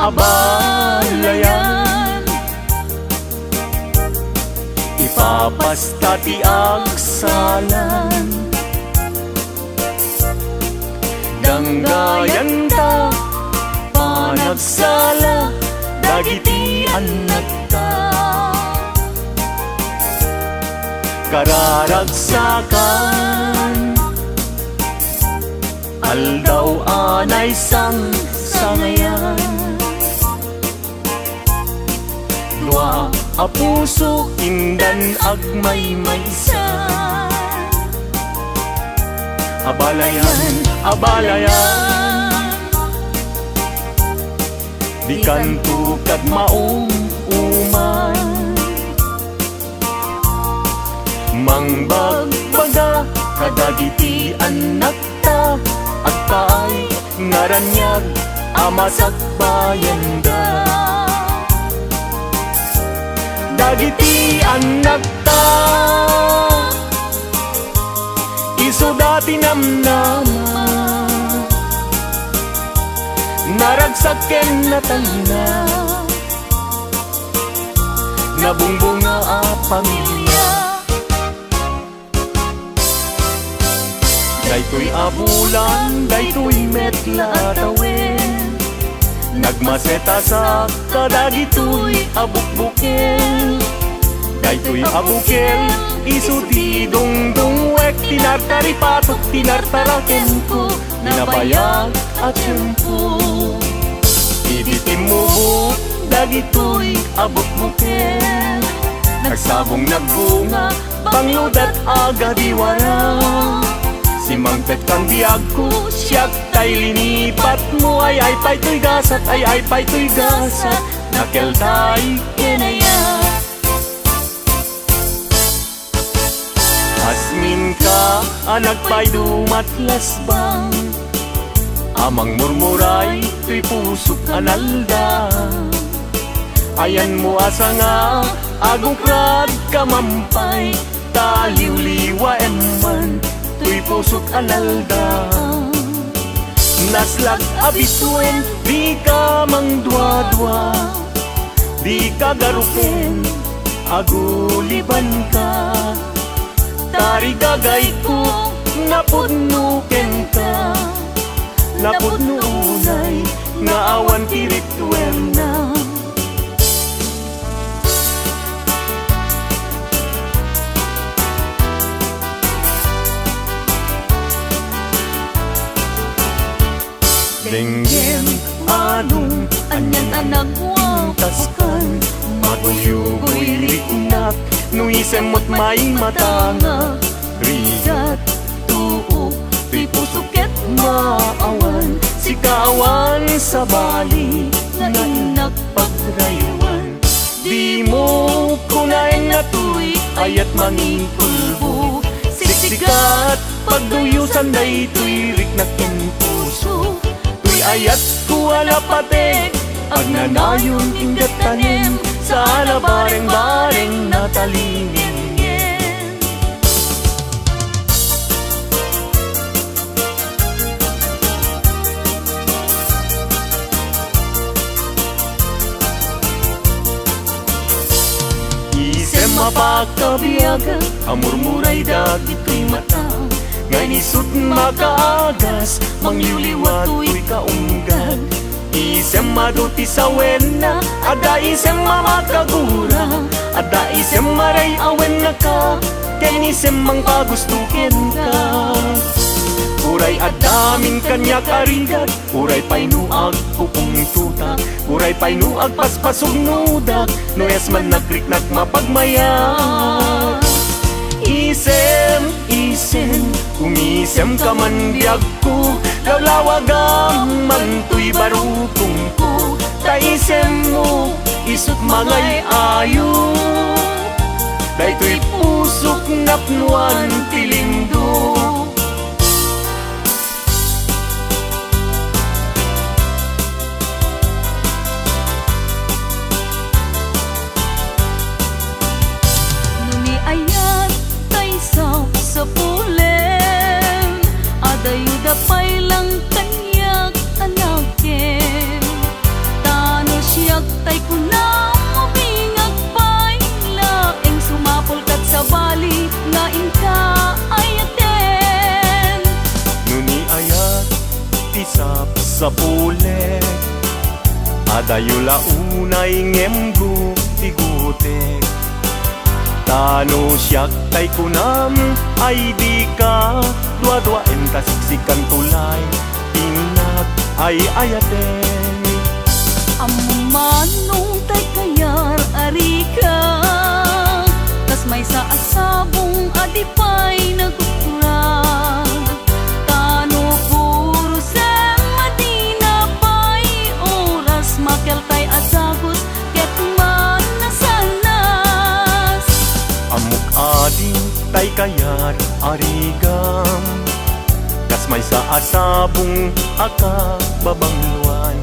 abalayan. Ipapasta ti agsalan, danggayan ta panagsala dagiti anak ta. Kararagsakan aldaw anay sangayan. Dua a puso indan agmay maysa, abalayan, abalayan. Di kanto kad maong uman, mangbagbaga kadagiti anak ta, at kaay ngaranyag amasak bayanda. Dagiti anak ta isu dati namnama, naragsaken na tanda, nabungbunga a pamilya. Daytoy abulan, daytoy metla tawen, nagmaseta sa kadagitoy abukbukel. Daytoy abukel, isu ti dungdungwek, tinartari patok, tinartaraken ko, ninabayag at tiyempo. Iditimbubuk, dagitoy abukbukel, nagsabong nagbunga, pangludat aga diwara. Si Mangpet kang biyag ko, siyak tay linipat mo, ay pa'y to'y gasat, ay pa'y to'y gasat, nakel tay kinaya. Asmin ka, anak pa'y dumatlas bang, amang murmuray, to'y pusok analda. Ayan mo asa nga, agukrad kamampay, taliw-liwa eman, to'y pusok alalda. Naslag abituen, di ka mangdwa-dwa, di ka garupen, aguliban ka. Tari gagay ko, napudnuken ka, napudnunay, nga awan tirituel na. Denggem anong anyan anak wapakan, matuyugoy riknak, nuisemot may matanga. Rigat tuo, tuy pusuket maawan, sikawan sa bali, nga inak pagraywan. Di mo kunain na tuy, ayat mangingkulbo, siksikat pagduyusan day tuy riknakin puso. Ayat ko alapatek, agnanayon ingat tanim, sa alabareng-bareng natalingin. Isem mapakabiyaga, amurmuray dagito'y mata, ngayon isut makaagas, mangliwliwa to'y kaunggad. Isem maduti sa wena, ada isem mamakagura, ada isem maray awen na ka, kain isem mang pagustukin ka. Uray adamin kanya karigat, uray painuag pupung tutak, uray painuag paspasog nudak, noyas man nagriknak mapagmayag. Isem, umisem ka man biyag ko, lawlawagam man to'y barukong ko. Taisem mo, isut magay ayo, dayto'y pusok napnuan tilindo. Sa pulen, adayuda pa'y lang kanyak anakin, Kadayo launay ngemgo tigutek. Tano siyak tay kunam ay di ka dua-duaen tasiksikan tulay pinag ay ayaten. Amanong tay kayar ari ka, tas may sa asabong adipay nagkukurag. Tano puro sa Madina pay oras makel tay asagot ket man nasanas. Amok ading tay kayar arigam, kas may sa asabong aka babangluan.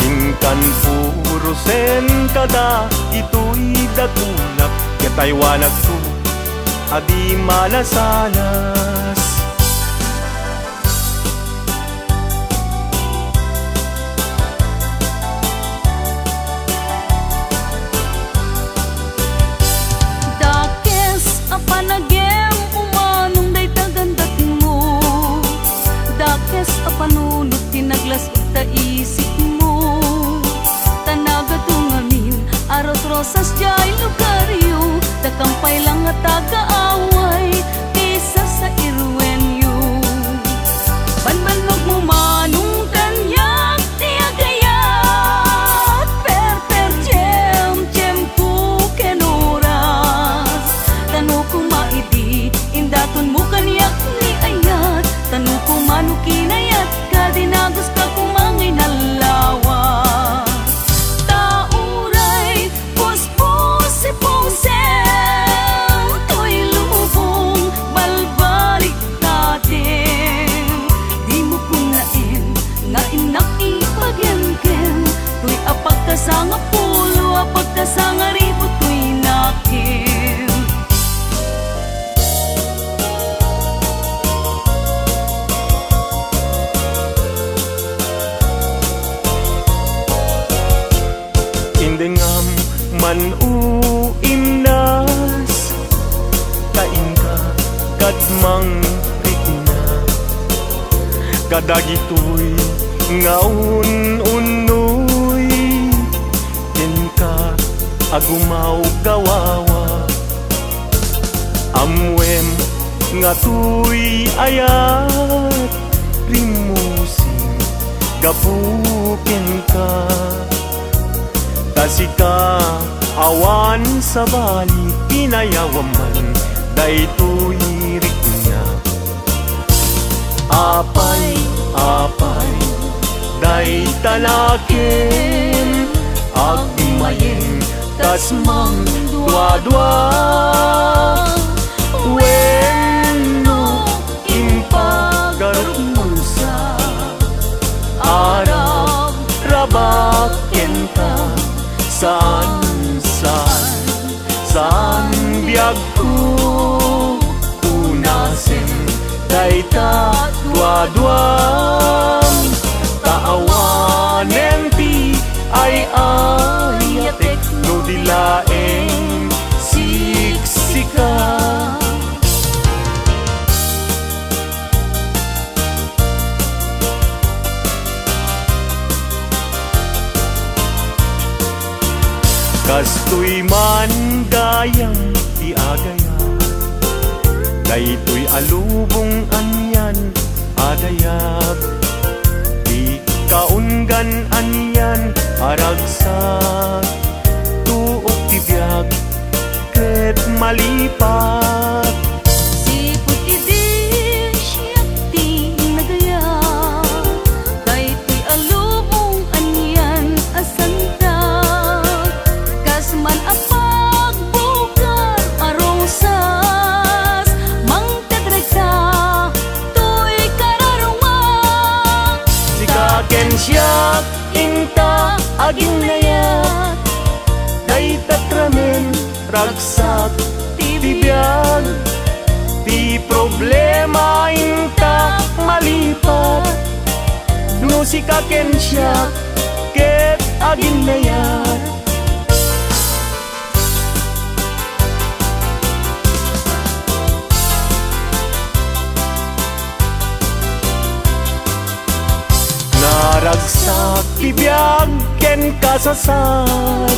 Ingkan puro sen kada ito'y datulak, katay wanag to adi malasanas. Dakes apanagem umanong day tagandat mo, dakes apanunot tinaglas ita isip mo. Tanagatungamin arot rosas jay lugaryo, dakampay lang at taga-away kisa sa irwenyo. Banbanog mo manong tanyak tiagayat, per jem po kenoras. Tano ko maidi indaton mo kaniyak ni ayat, tano ko manu kinayat ka dinagos ka kumangay nalawa. Kasanga pulo apag kasanga ribot ko'y nakim. Indengam man uimnas, kain ka kadmang rikna. Kadagito'y ngaun-unoy, ka agumaw gawawa. Amwem nga tuy ayat rimusing gapuken ka. Tasika awan sa bali pinayawaman daytoy riknya. Apay day talaken agmayeng tas mang dua-dua. Wenno impagarot mo sa Arab rabaken ka. Saan biyag ko unasen dayta dua-duang taawanen ti ay ayatek no dilaeng siksika. Kastoy man gayang tiagaya, daytoy alubong anyan adayag. Di kaunggan anyan aragsak, tuok tibiyag ket malipat. Sipot idi siyak ti nagaya, daytoy alubong anyan asanta. Kasman apag bugar arosas, mangtadragsa to'y kararumang. Sikaken siyak inta aging nayat, daytatramen ragsak tibiyag. Di problema inta malipat, no sikaken siyak ket aging nayat. Naragsak tibiyag kasasad,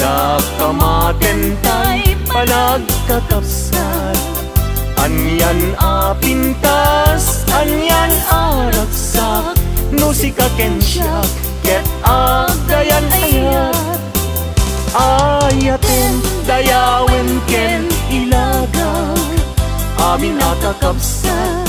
nakamaten tay panagkakapsat. Anyan a pintas, anyan a raksak, no si kakensyak, ket agayan ayat. Ayaten, dayawen ken ilaga, amin nakakapsat,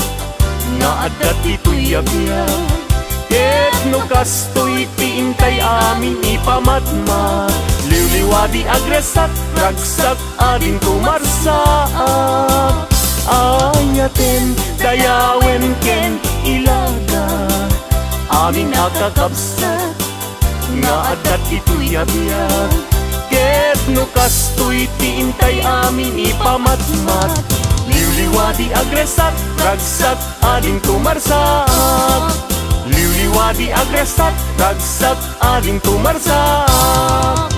nga adat ito'y yabyak. Ket no kastoy tiintay amin ipamatmat, liwliwadi agresat, ragsak adin kumarsaak. Ayaten, dayawen ken ilaga, amin nakakapsat, nga adat ito'y yabyak. Ket no kastoy tiintay amin ipamatmat, liwliwadi agresat, ragsak adin kumarsaak. Liwliwadi agresat, ragsak adin kumarsaak.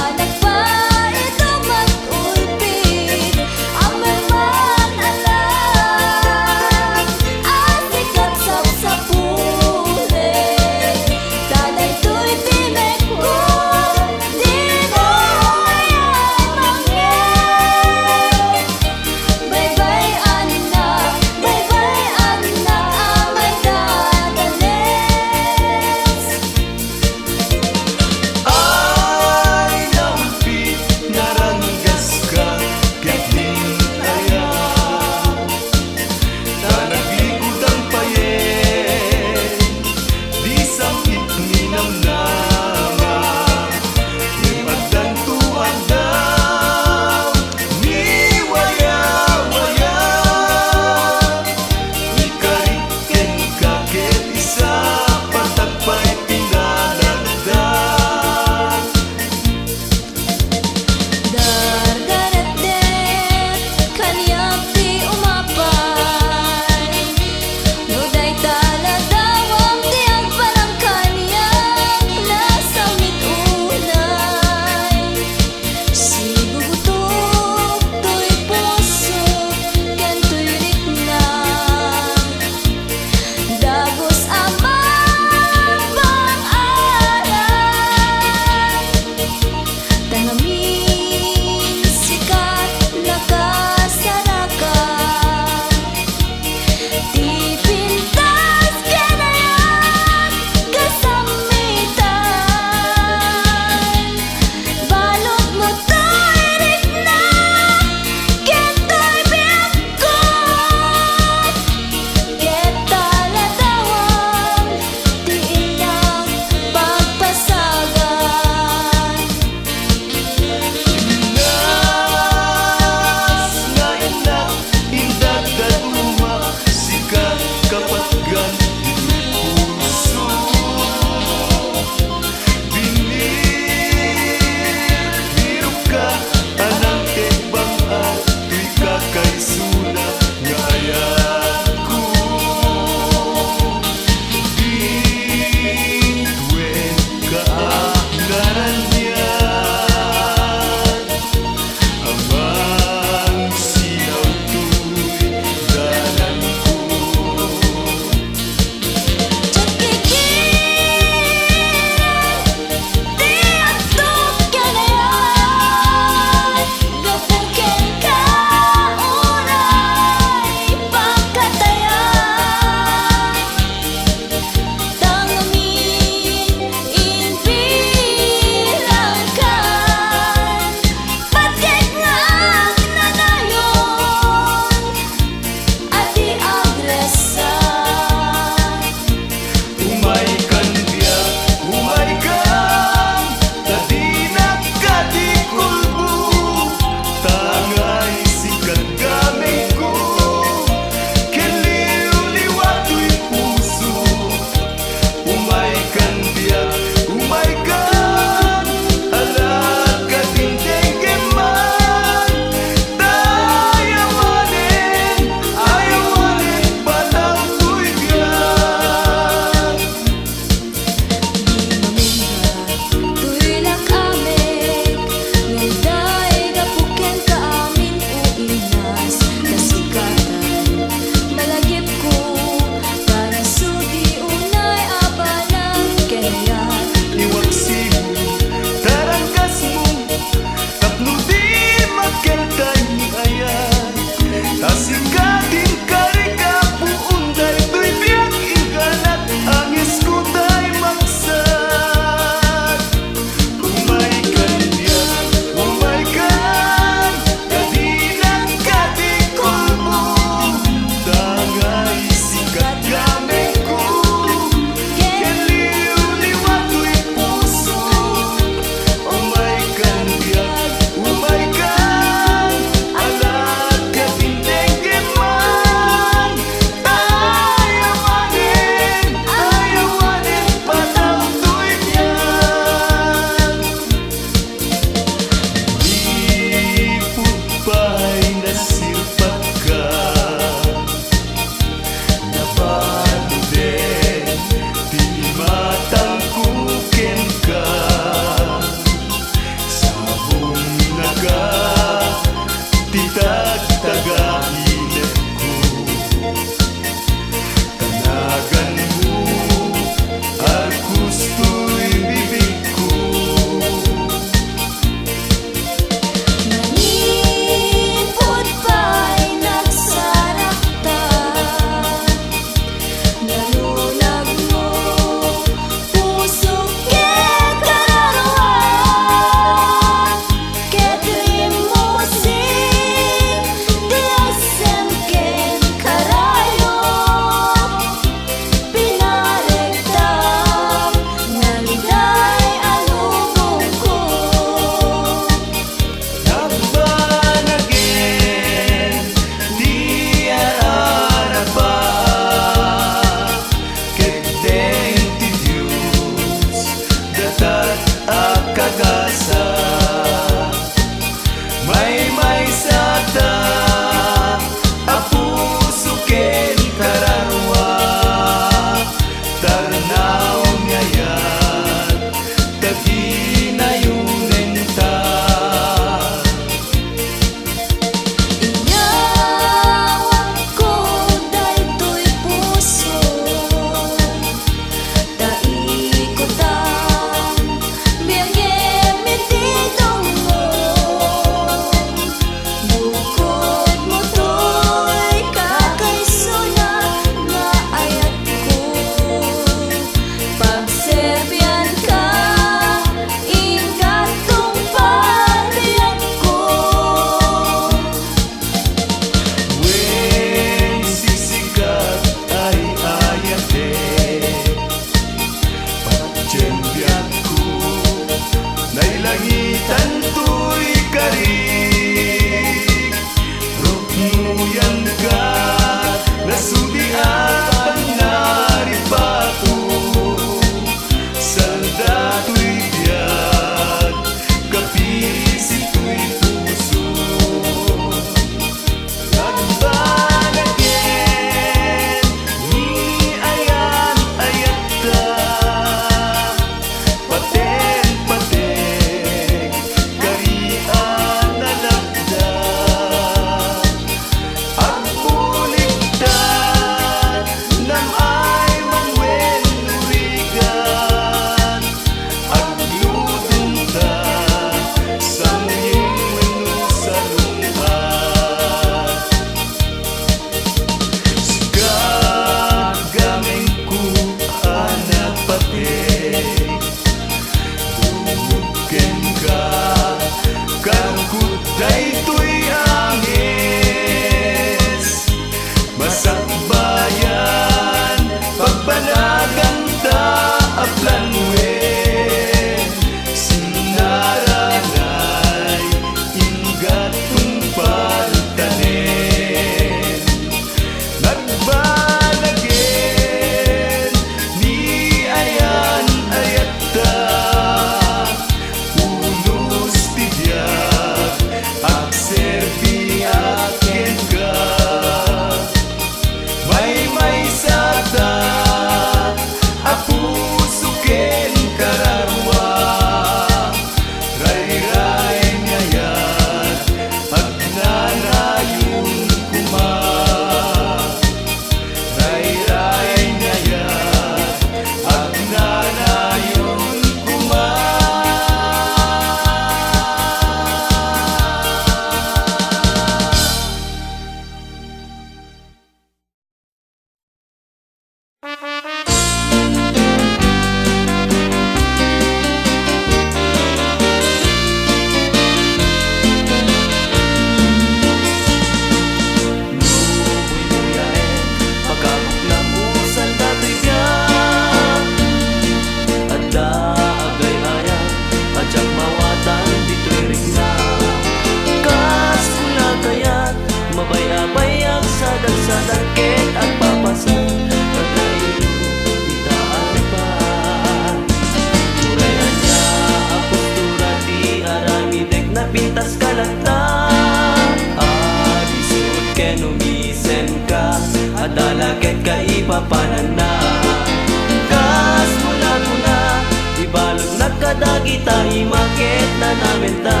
kita imakit na namin ta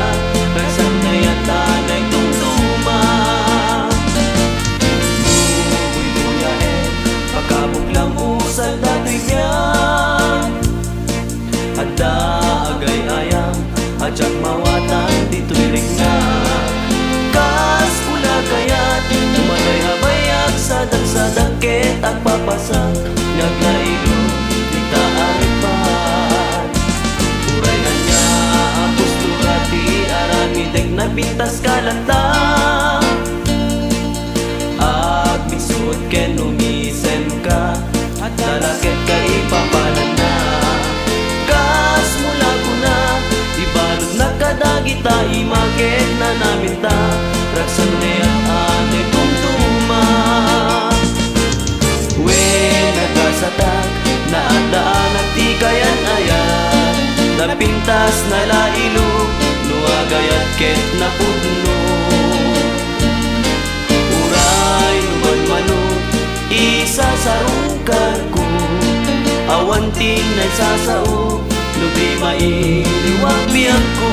Ragsang na yata na'y tumtuma Buhay buyain Pagkabuklang usal dato'y biyan Handa agay ayam Adyak mawatan dito'y ligna Kas pula kayat Tumatay habayag Sadak-sadak ket agpapasak Naglailo Di taaripan Urayan niya Apustura di aramideg Na pintas kalanta Agmisud ken umisen ka At lalakit ka ipapalan na Kas mula ko na Ibalod na kadagita Imakit na namin ta Raksan na yan anay tumtuma When nagkasatak Naandaan at di kayan ayan Napintas na lailo Nuagayat ket na pudno Uray numan-mano Isasarungkar ko Awanting na sasao Nubi mailiwag biyag ko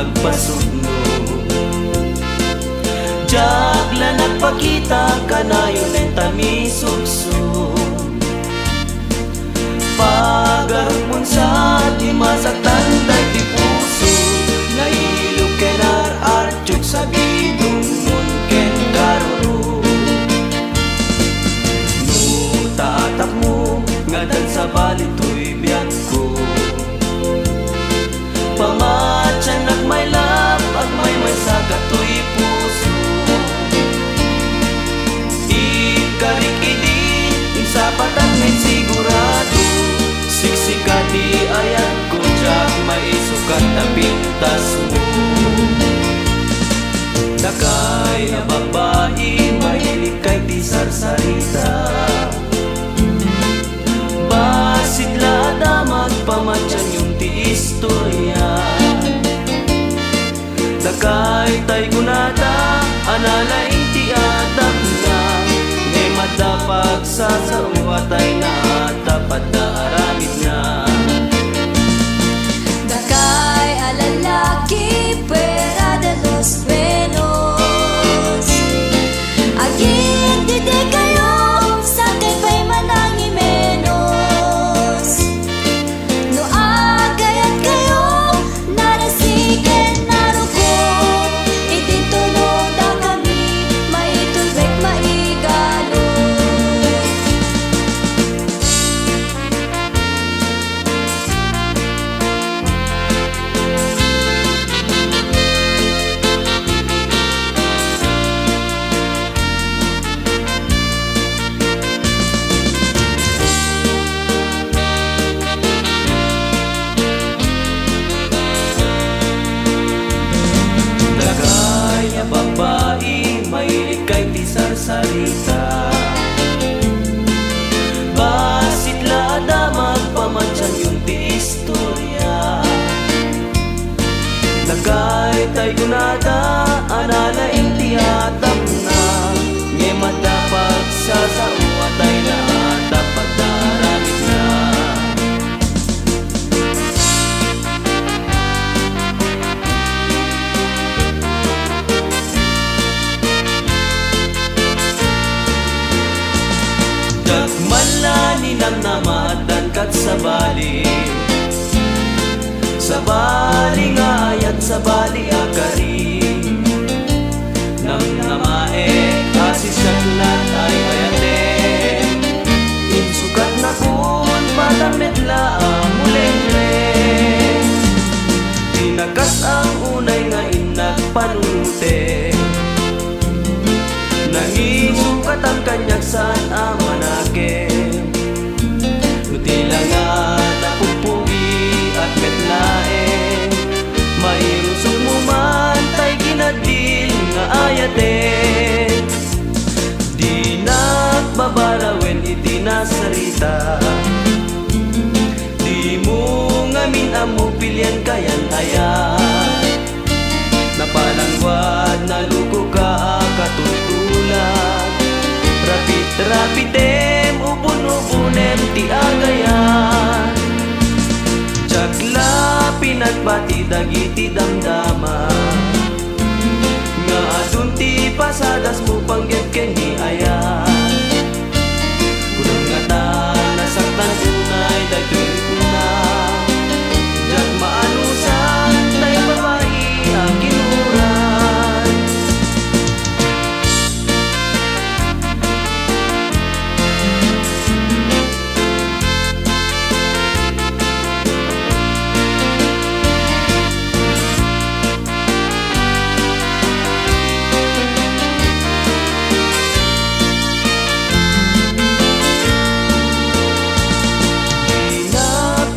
agpasudno. Jagla nagpakita kanayon en tamisugso. Pagarupon sa di masaktan day di puso, nailog ken ar-artyog sa bidong mon ken karuro. No tatak mo ngadan sa balitoy biyak ko, pamatyan nagmay lap at may sagatoy puso. Ikarikidi insapatan may sigurado, siksika di ayat ko jak may sukat na pintas mo. Dakay na babae mahilig kay di sarsarita, basit lada magpamatyan yung ti istorya. Dakay tay kunada analaing ti adap na, ngay madapag sa sawatay na tapat na aramid na. Dakay alalaki pera de los buenos, agin dide kayo sa pa'y manangi menos. No agayat kayo narasiken naruko, idintuno da kami maitulbek maigalo. Dakay na babae mahilig kay di sarsarita, basit lada magpamatyan yung di istorya. Dakay tay kunada analaing ti atap na, ngay madapag sa sawatay na dapat na aramid na. Dagmalani ng namadan kat sa bali, sa bali nga ayat sa bali akari. Nang namae asisyalat ay ayate, insukat na kun patamit laang mulengre. Tinakas ang unay nga inagpanunte, nangisukat ang kanyag saan amanake. Nutila nga napupugi at metlae, mairusok mo man tay ginadil nga ayate. Di nagbabalawin iti nasarita, di mo ngamin amo pilyan kayan ayat. Napalangwad na luko ka katultulan, rapid-rapidem ubun-ubunem ti agayan. Jagla pinagpati dagiti damdama, nga adun ti pasadas mo panggep ken ni ayan. Kunong nga ta nasaktan unay dagtoy kuna, jag maanusan tay babae ang kinuran.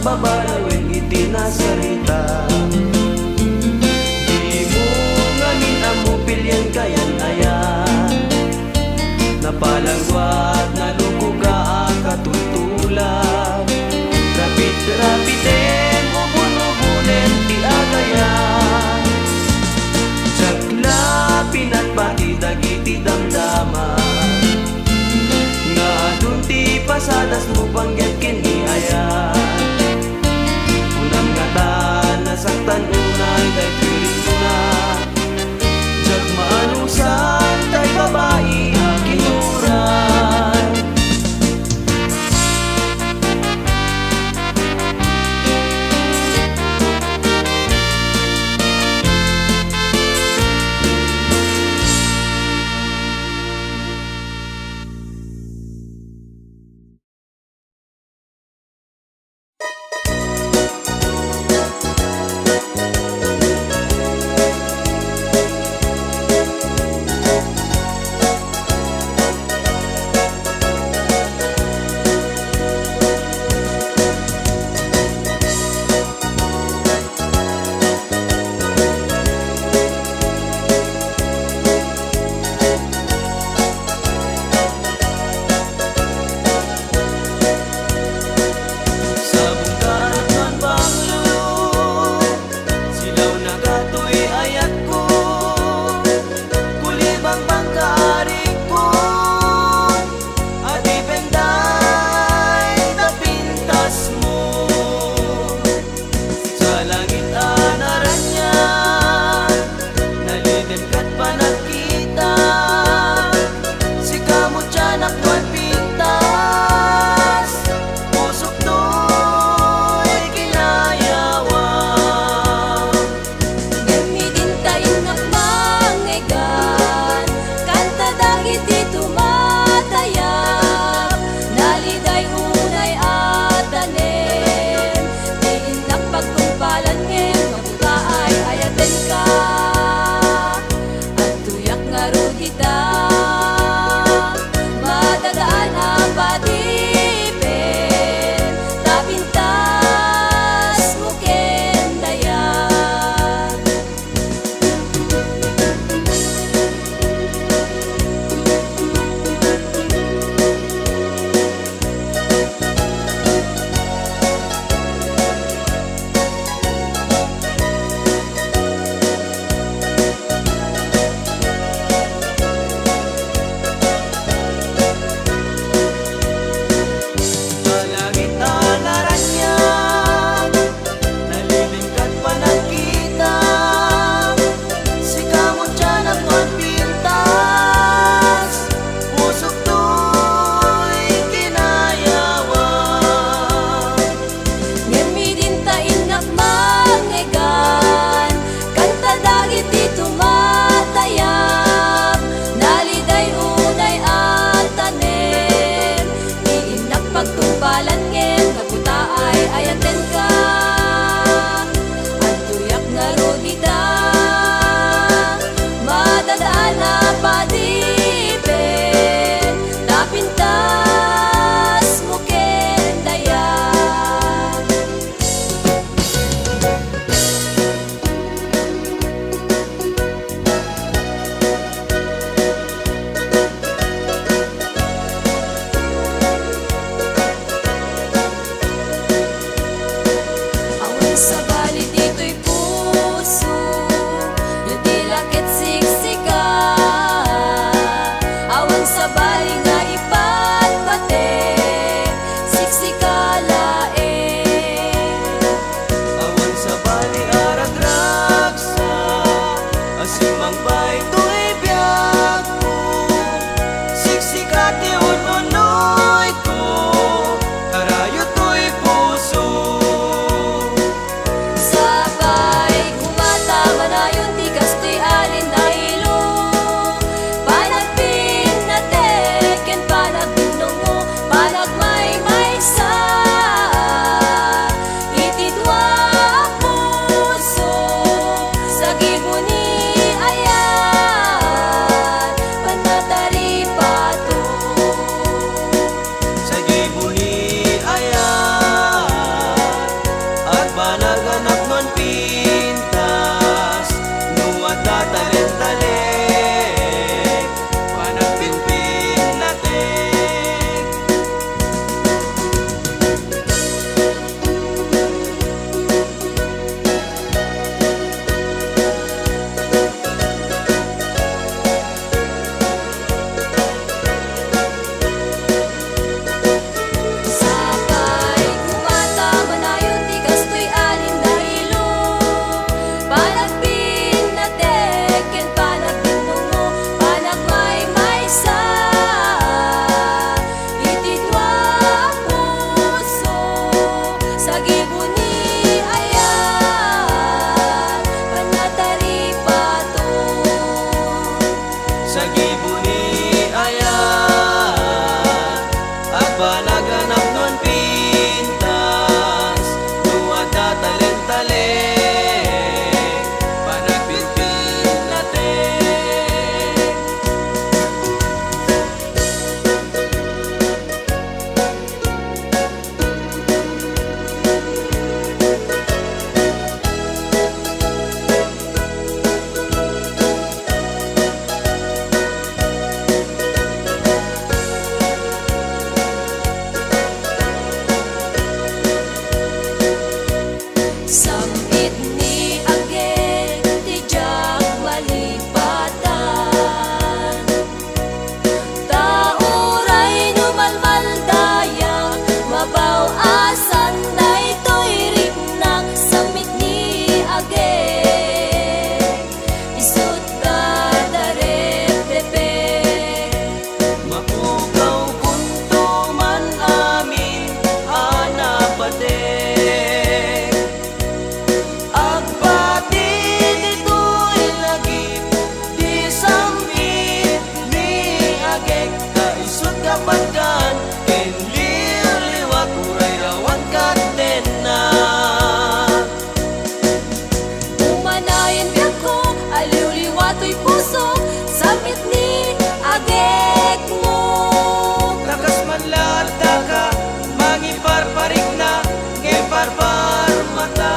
Babalawin iti nasarita, di mo ngamin amo pilyan kayan ayan. Napalangwat na luko ka katultulan, rapid-rapiden ubun-ubunen ti agayan. Jagla pinatpati dagiti damdaman, nga adun ti pasadas mo panggep ken ni ayan. Unang ngata nasaktan unay dahil gibuni ayat panatari pato. Sa gibuni ayat at banaganap non pintas nuwat talent-talent panagpinpin natin. Sabay kumata manayon ti kastoy alin dahilo. Panagpin na teken panagpin mo panagmay sa itidwa puso. Sa gibuni ayan panatari pato. Sa gibuni ayat at banaganap non pintas nuwat talent-talent panagpinpin natin. Samit ni ageng ti jak malipatan. Tauray numalmaldayang mabaw asan daytoy riknang. Samit ni ageng isut dadarep depek. Mapukaw kunto man amin anapatek agbati dito'y lagip di sambit ni agek kaisut kapagkan ken liwliwat uray rawan katena. Umanayan biyak ko, aliw-liwato'y puso. Samit ni agek mo. Takas man lata ka mangiparparik na ngeparpar mata.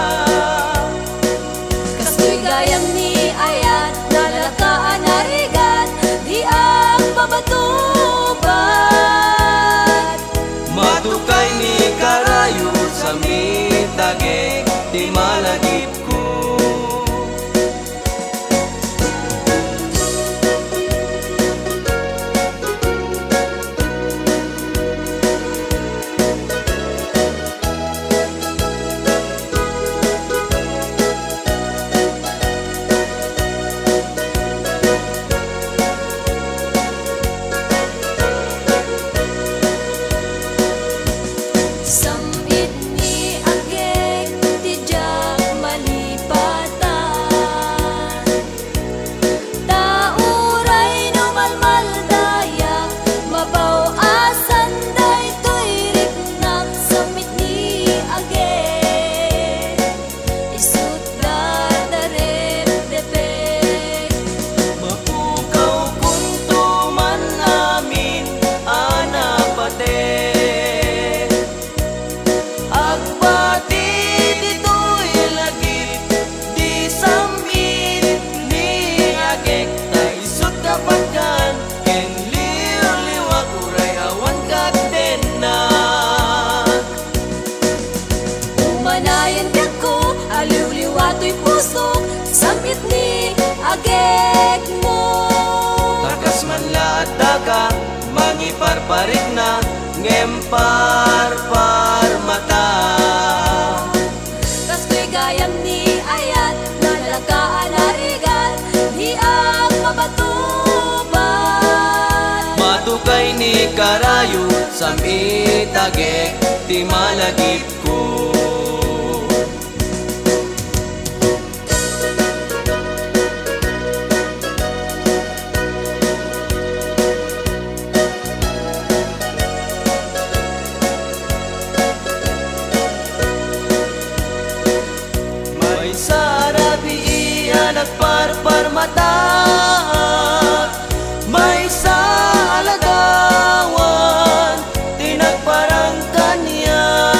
Kastoy gayam ni ayat, nalakaan narigat, di ang babatubat. Matukay ni karayo sa mitagek di malagip ko. Samit ni agek ti jak malipatan. Tauray numalmaldayang mabaw asan daytoy riknang. Samit ni agek isut dadarep depek. Mapukaw kunto man amin anapatek agbati dito'y lagip di sambit ni agek kaisut kapagkan ken liwliwat uray awan katena. Umanayan biyak ko, aliw-liwato'y puso. Samit ni agek mo. Takas man lata ka mangiparparik na ngemparpar mata. Kastoy gayam ni ayat, nalakaan narigat, di ang mabatubat. Matukay ni karayo sa mitagek ti malagip ko. May sarabi nagparparmata. May sa alagawan tinagparang kanya.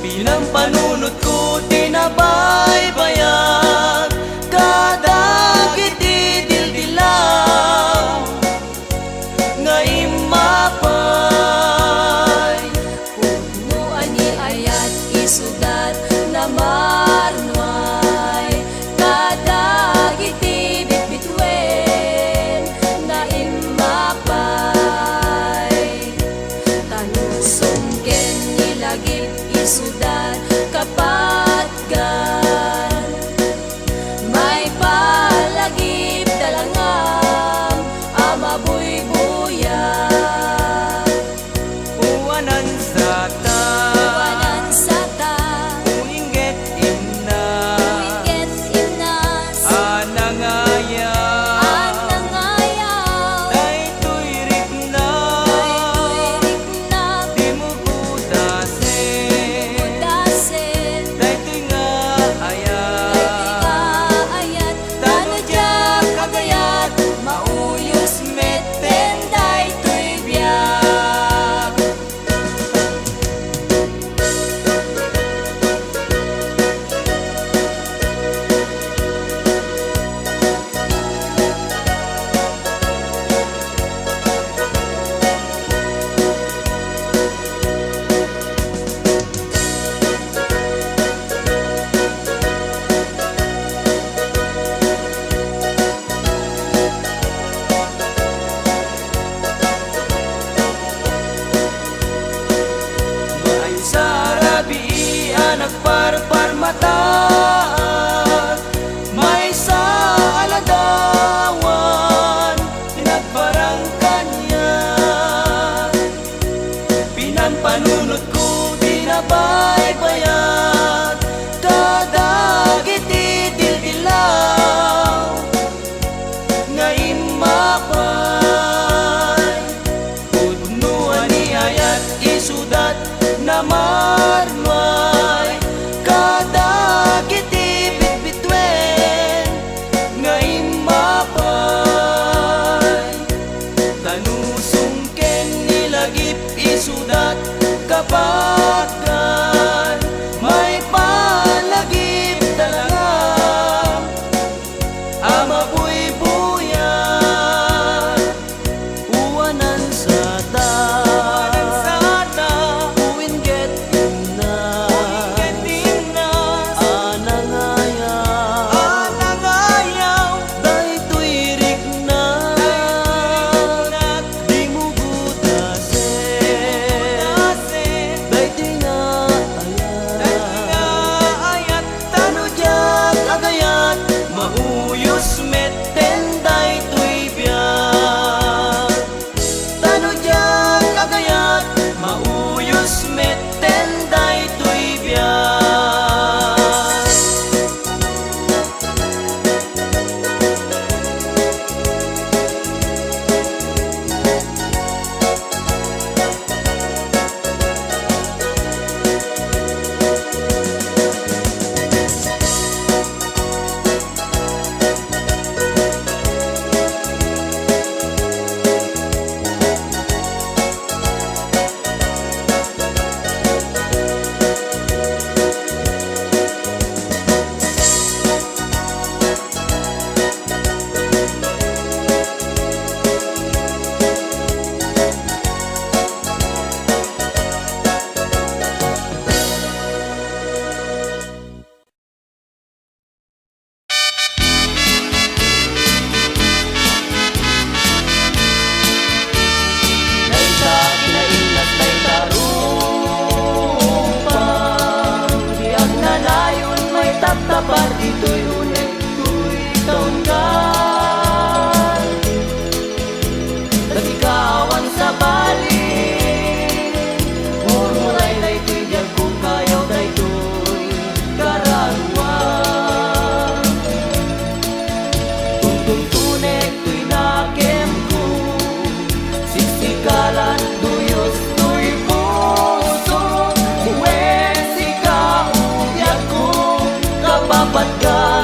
Pinampanunod ko tinabaybayan, kadagit idildilaw nga imapay. Puno ani ayat isudat na marnoy, kadagiti bitbitwen na imapay. Tanusong ken nilagip isudat kapatgan, may palagip dalangam amabuybuyan. Uwanan sa ta, Wanan sa ta, uinget imna, wiket imnas, anangaya, anangayaw, daytoy rikna, daytoy rikna, di mo budasen, dasen, daytoy nga ayat. daytoy kaayat, tanudyak kagayat, mauyos meten daytoy biyak. May sarabi nagparparmata. May sa aladawan tinagparang kanya. Pinampanunod ko binabaybayan, kadagit idildilaw nga imapay. Punuan ni ayat isudat na marnoy, kadagit ibitbitwen nga imapay. Tanusong ken nilagip isudat kapatgan, may palagip dalangam amabuybuyan. Uwanan sa ta, uwinget imnas, anangayaw, daytoy rikna, di mo budasen, daytoy nga ayat. Tanudyak agayat, mauyos meten daytoy biyak. Tanudyak agayat, mauyos meten daytoy biyak. Dayta kinainat, dayta rumpang, diag nanayon may taptapar, dito'y ulit tuy taungan. Nagikawan sa balin, murmuray daytoy diag kung kayaw daytoy kararuan. Tuntunek tuy nakem ko, sisikalan duyos tuy puso, uwen si kauyag ko kapapatgan.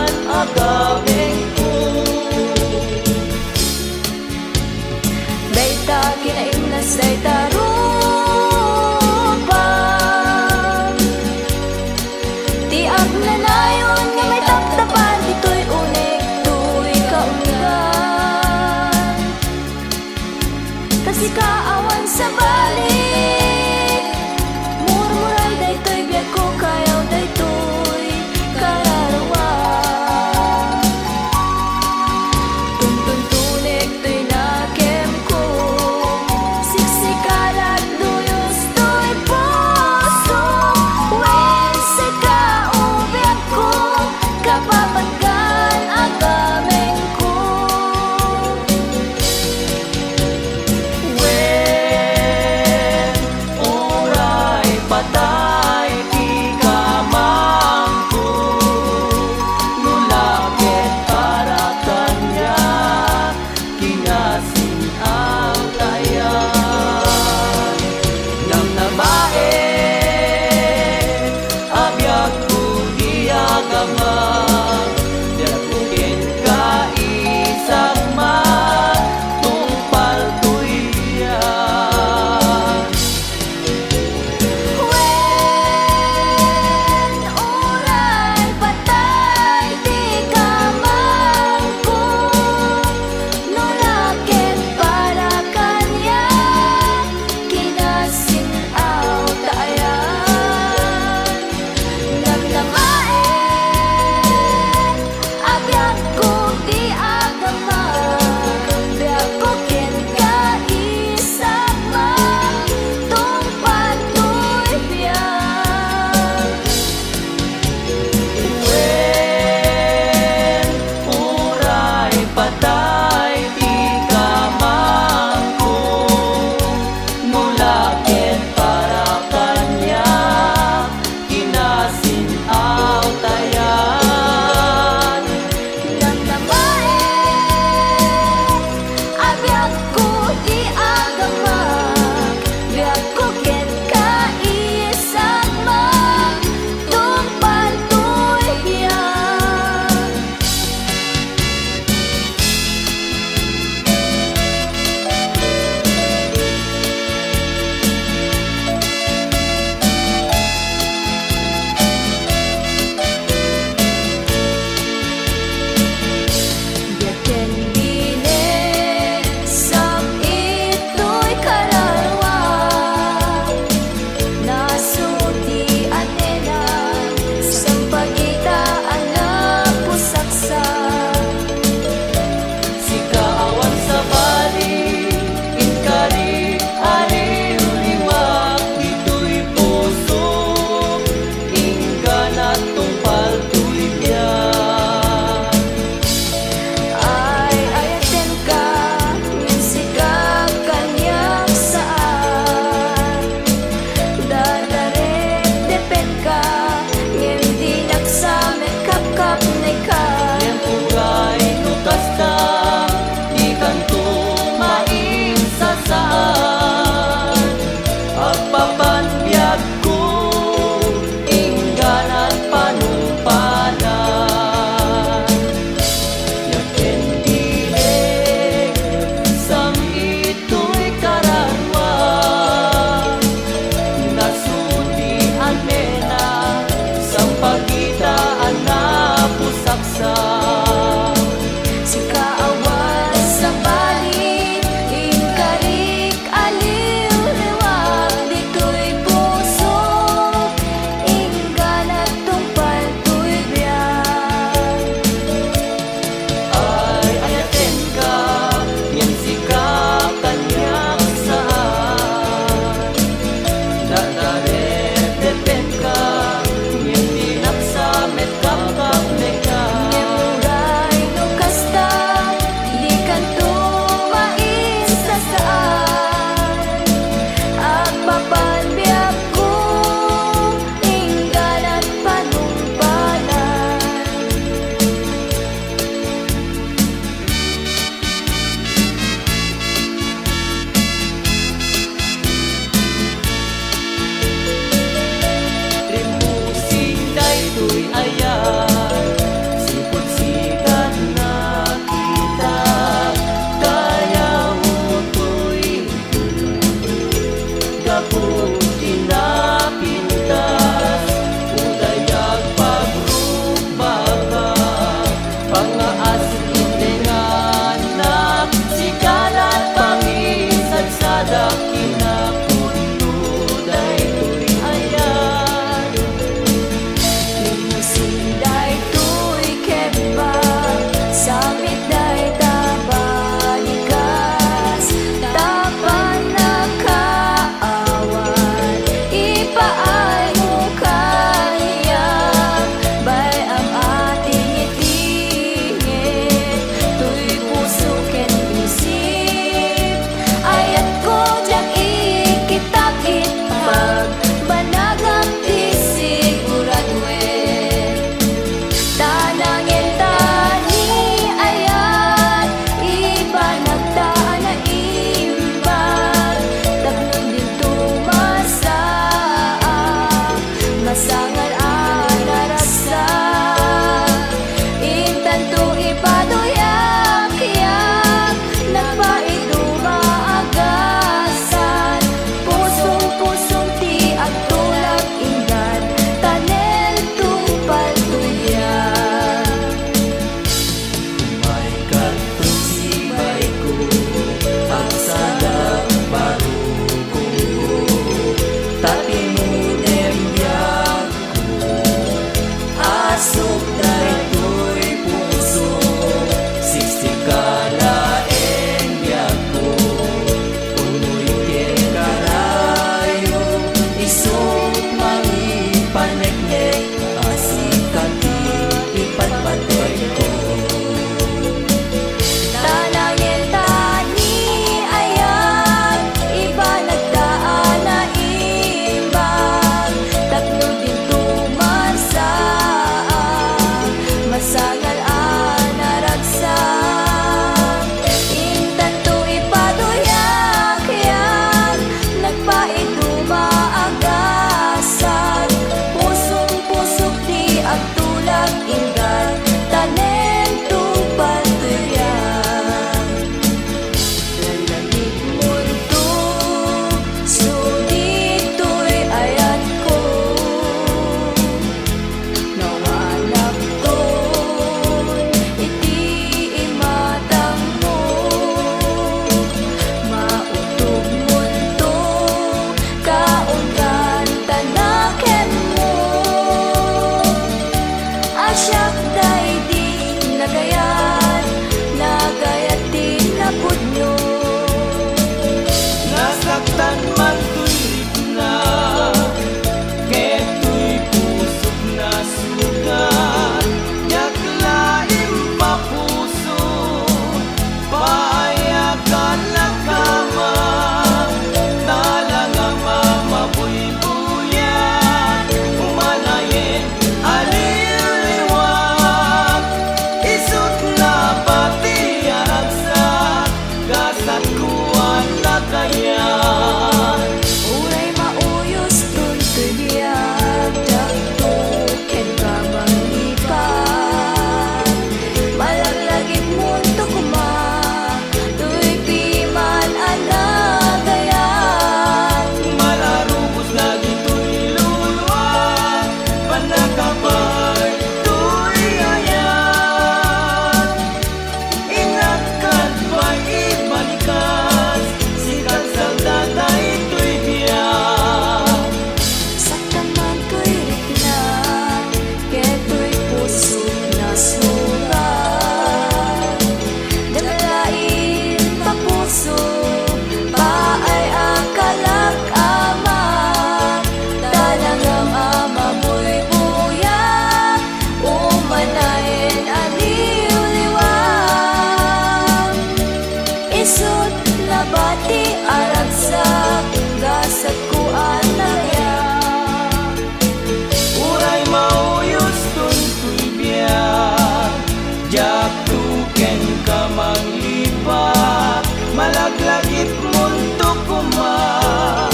kuma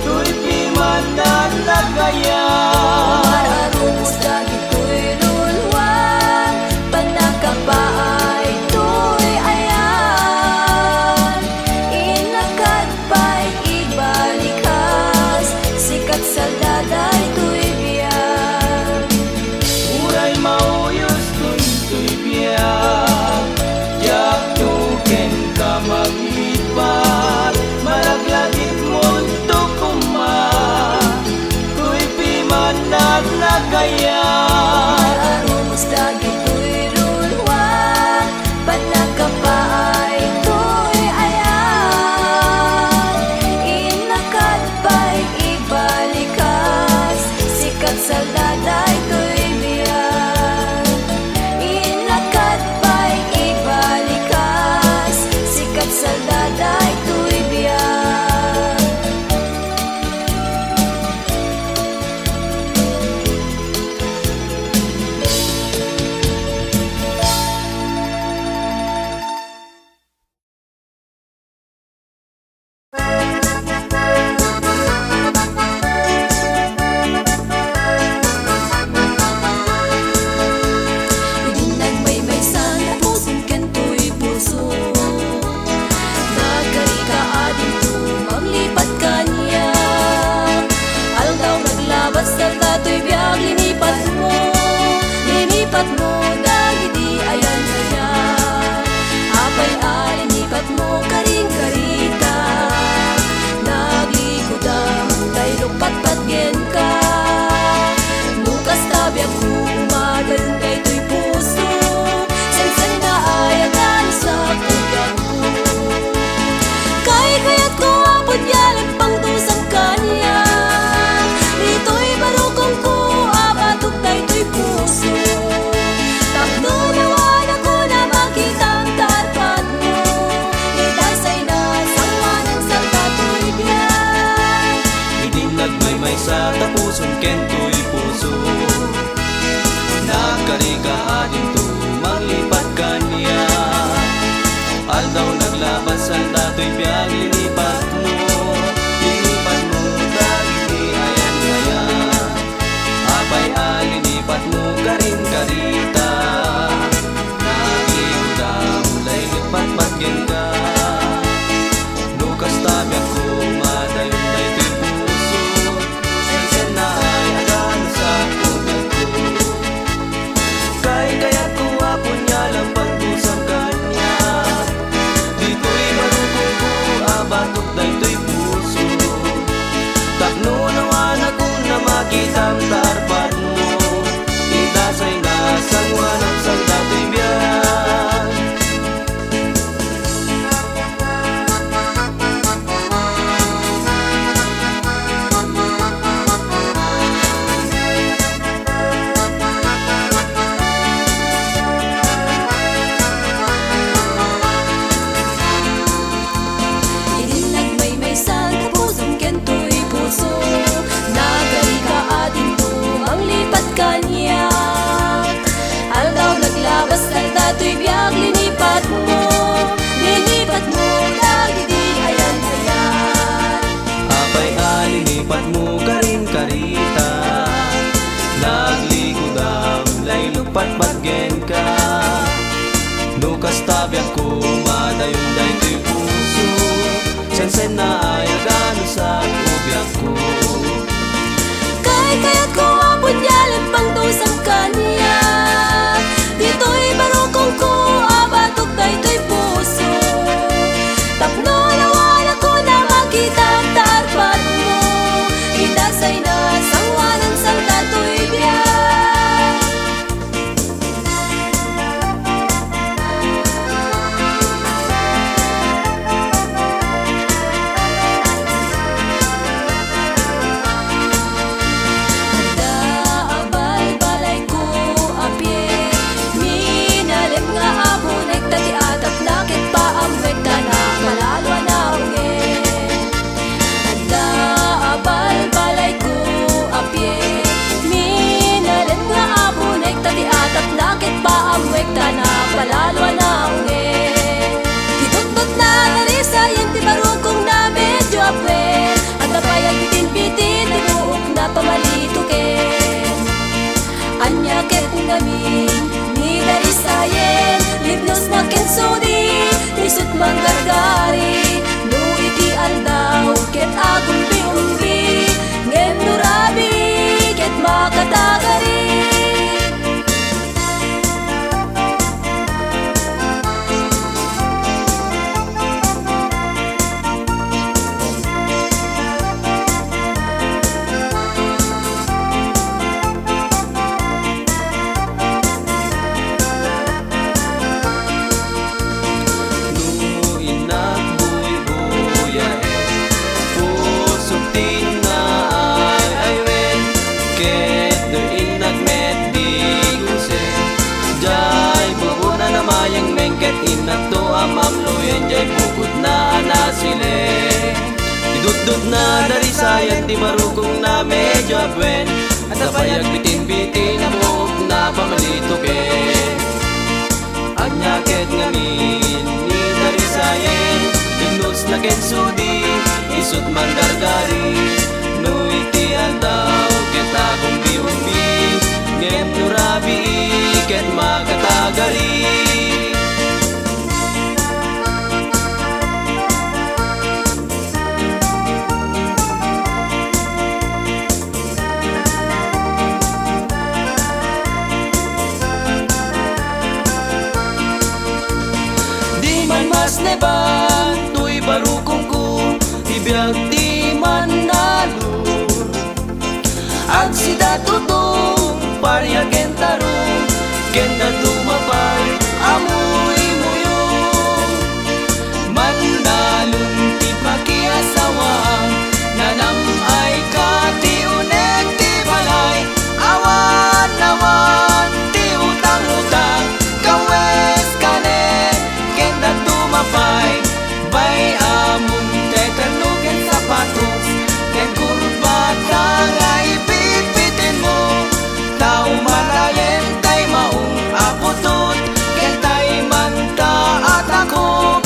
Tuy piman na nagaya Mararumos dagito'y luluwag Pag nakapaay to'y ayan Inakad pa'y ibalikas Sikat saldada ito'y biyag Uray mauyos tuy biyak Jak tuken ka maglipat Malaglagit mundo kuma Tuy piman na nagaya Mararumos dagito'y luluwag Pag nakapaay to'y ayan Inakad pa'y ibalikas Sikat saldada ito'y biyag Inakad pa'y ibalikas Sikat saldada ito'y biyag Nagmaymaysan na pusong kento'y puso Nagkarika ading tumanglipat kanya Aldaw naglabas sa tato'y biyag Linipat mo dahil di ayan kaya Apay ay linipat mo karing-karita Naglikod ang taylong patpatgen ka Nukas tabi ang kumadayon kay to'y puso Sensen na ay agan sa pugyan ko Kaya't ko apod yalag pang tusang kanya Dito'y barukong ko abatok na ito'y puso Takdo nawan ako na makita ang tarpat mo Itasay na sangwanan sa tato'y biyag Idinagmaymay sa tapusong kento'y puso Nagkarika ading tumanglipat kanya Aldaw naglabas ang tato'y biyag Linipat mo dahil di ayan kaya Apay alinipat mo karing-karita Naglikod ang ulay lipat-patgen ka Lukas tabi ako madayon na ito'y puso Sensen na ay agan sa tugyan ko Kaya't ko apon niya lang pagdusang kanya Dito'y marupong ko abatok na ito'y puso Takno nawan ako na makita ang tarpat mo Itasay na sangwan ang saldato'y biyag Idinagmaymaysan na pusong kento'y puso Nagkarika ading tumanglipat kanya Aldaw naglabas ng tato'y biyag Linipat mo dahil di ayan ayan Apay alinipat mo karing-karita Naglikod ang laylupat patgen ka Nukas tabi ako madayon na ito'y puso Sensen na ay agano sa ubyak ko Kaya't ko apod yalag pang tusang kanya Dito'y barukong ko abatok na ito'y puso Takno nawan ako na makita ang tarpat mo Itasay na sangwanan sa tato'y biyag manggargari no iti aldaw ket agong biumbi ngem nurabi ket makatagari. Inakto amamloyen jay bukod na anasile idudod na dari sayan di marugong na medyo abwen at apayag bitin-bitin na buhok na pamalito ke agnyakit ngamin ni dari sayan ignus na kensudi isut manggargari no iti aldaw ket agong biumbi ngem nurabi ket makatagari. Mas neban tuy barukong ko ibiyag di man nalur agsida tutong parya kentaro kenda tumapay amoy muyong mandalong ti pakiasawa nanam ay katiunek ti balay awan naman ti utang-utang kawes kanen kenda tumapay bay amun te kanugen sapatos ken kurbat nga ipipitin mo tao malayen tay maong aputot ken tay manta at takop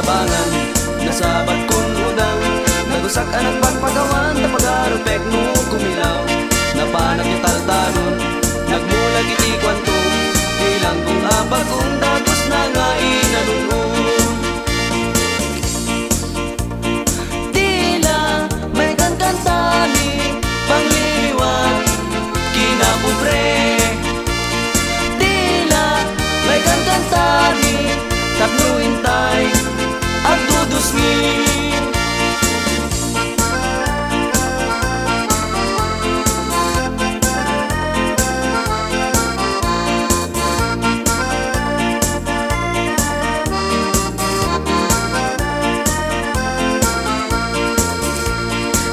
bangan nasabat kun udang nagusak anak pagpagawan tapagarupek no kumilaw napanag niya taltanon nagmulag iti kwanto ilang kung abag kung dagos na nga inanunun tila may kantantani pangliliwan kinapobre tila may kantantani tapnuintay at dudusmi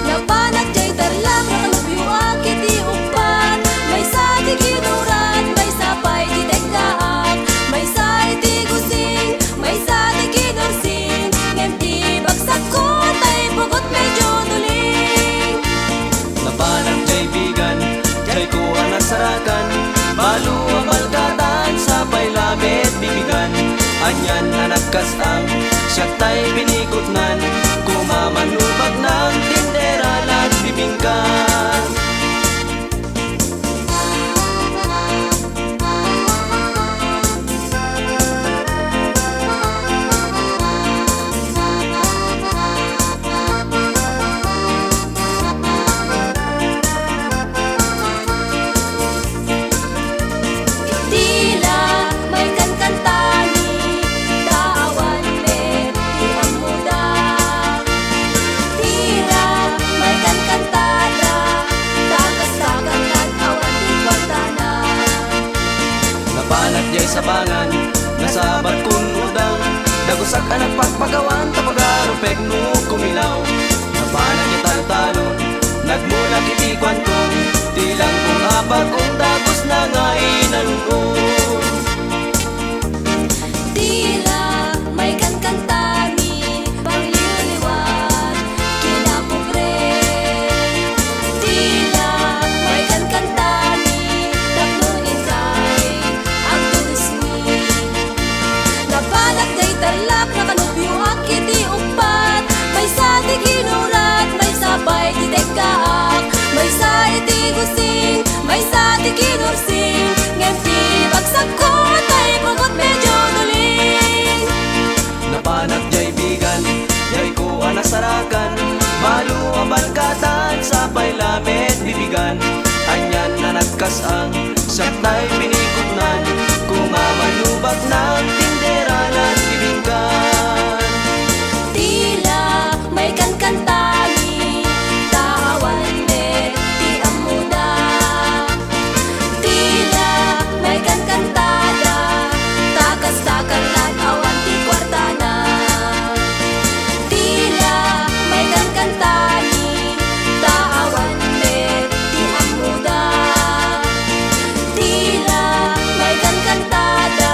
Napanag jay darlang nakalubyo akit iupan may sa di ginuran may sapay di tekdaak may sa iti gusing may sa di ginursing ngem di bagsak ko tay pugot medyo duling napanag jay bigan jay ko anak sarakan balu ang balkatan sa pailamit bibigan anyan anak kasang siya tay pinikotnan kumamanubag ng tindera lat bibingkan tila may kankantani daawan met di amuda tila may kankantada tagas-tagan at awan di kwartana napanag jay sa bangan nasabat kun udang dagusak anak pagpagawan tapagarupek no kumilaw napanag niya taltalon nagmulag iti kwantong tilang kung abag kung dagos na nga inanunun tila may kankantani pangliliwan kinapobre tila may kankantani tapnuintay ang dudusmi napanag day talak nakalubyo akit iupat may sa di ginurat may sabay di tekdaak may sa iti gusing may sa di ginursing ngem di bagsak ko tay pugot medyo duling napanag jay bigan jay ko anak sarakan balu ang balkatan sa pailamit bibigan anyan anak kasang saktay pinikotnan kumamanubag ng tindera lat bibingkan tila may kankantani daawan met di amuda tila may kankantada tagas-tagan at awan di kwartana tila may kankantani daawan met di amuda tila may kankantada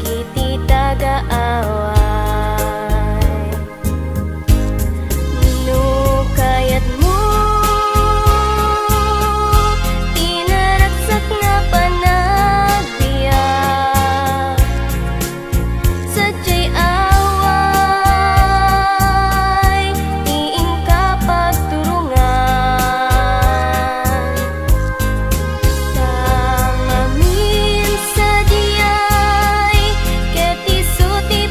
iti tagaaway. No kayat mo tinaragsak nga panagbiyak, sadya'y away diin ka pagturungan. Tangamin sa diyay ket isu ti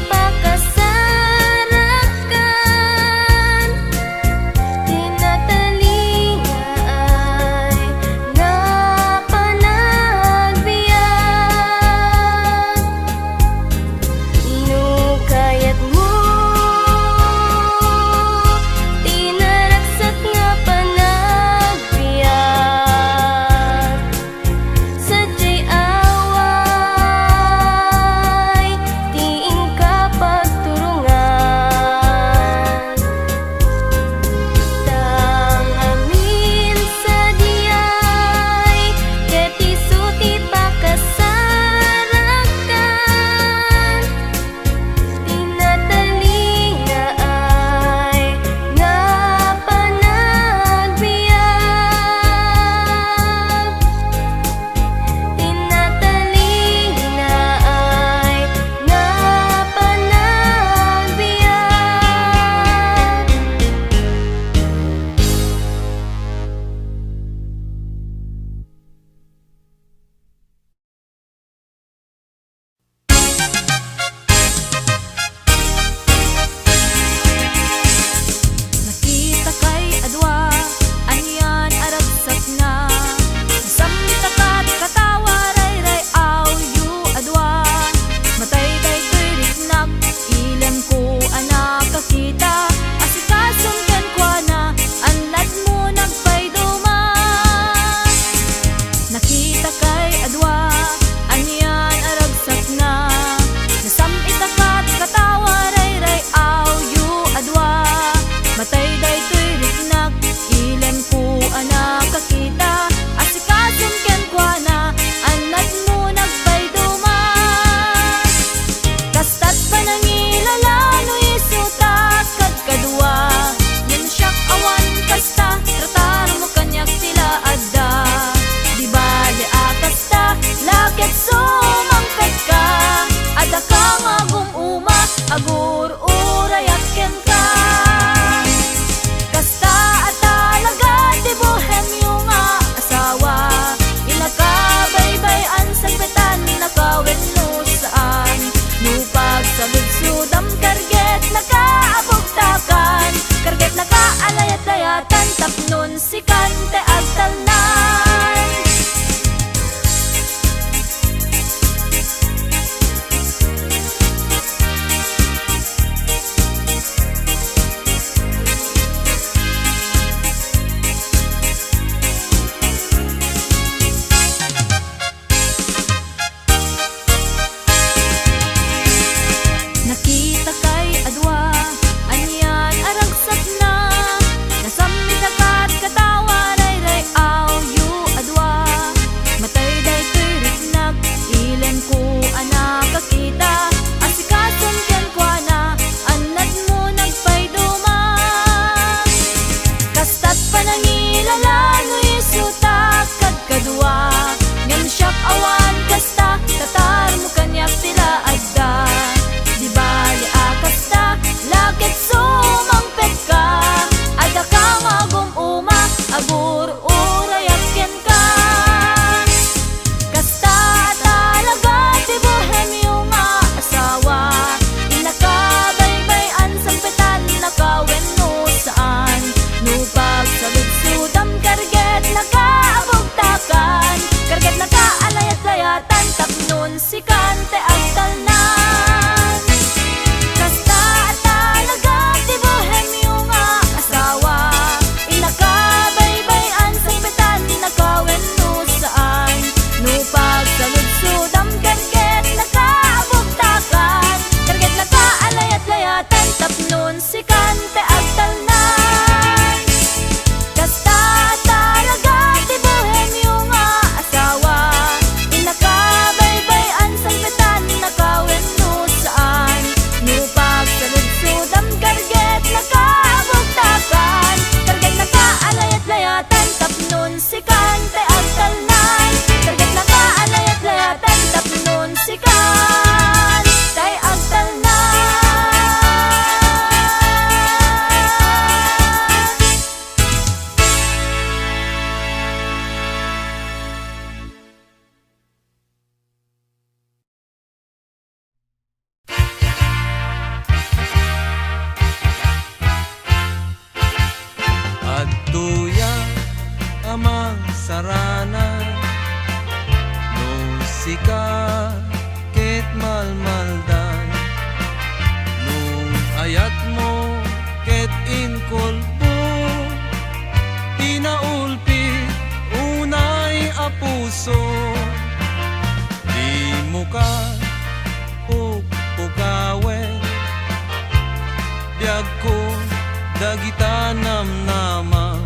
dagitan namnamang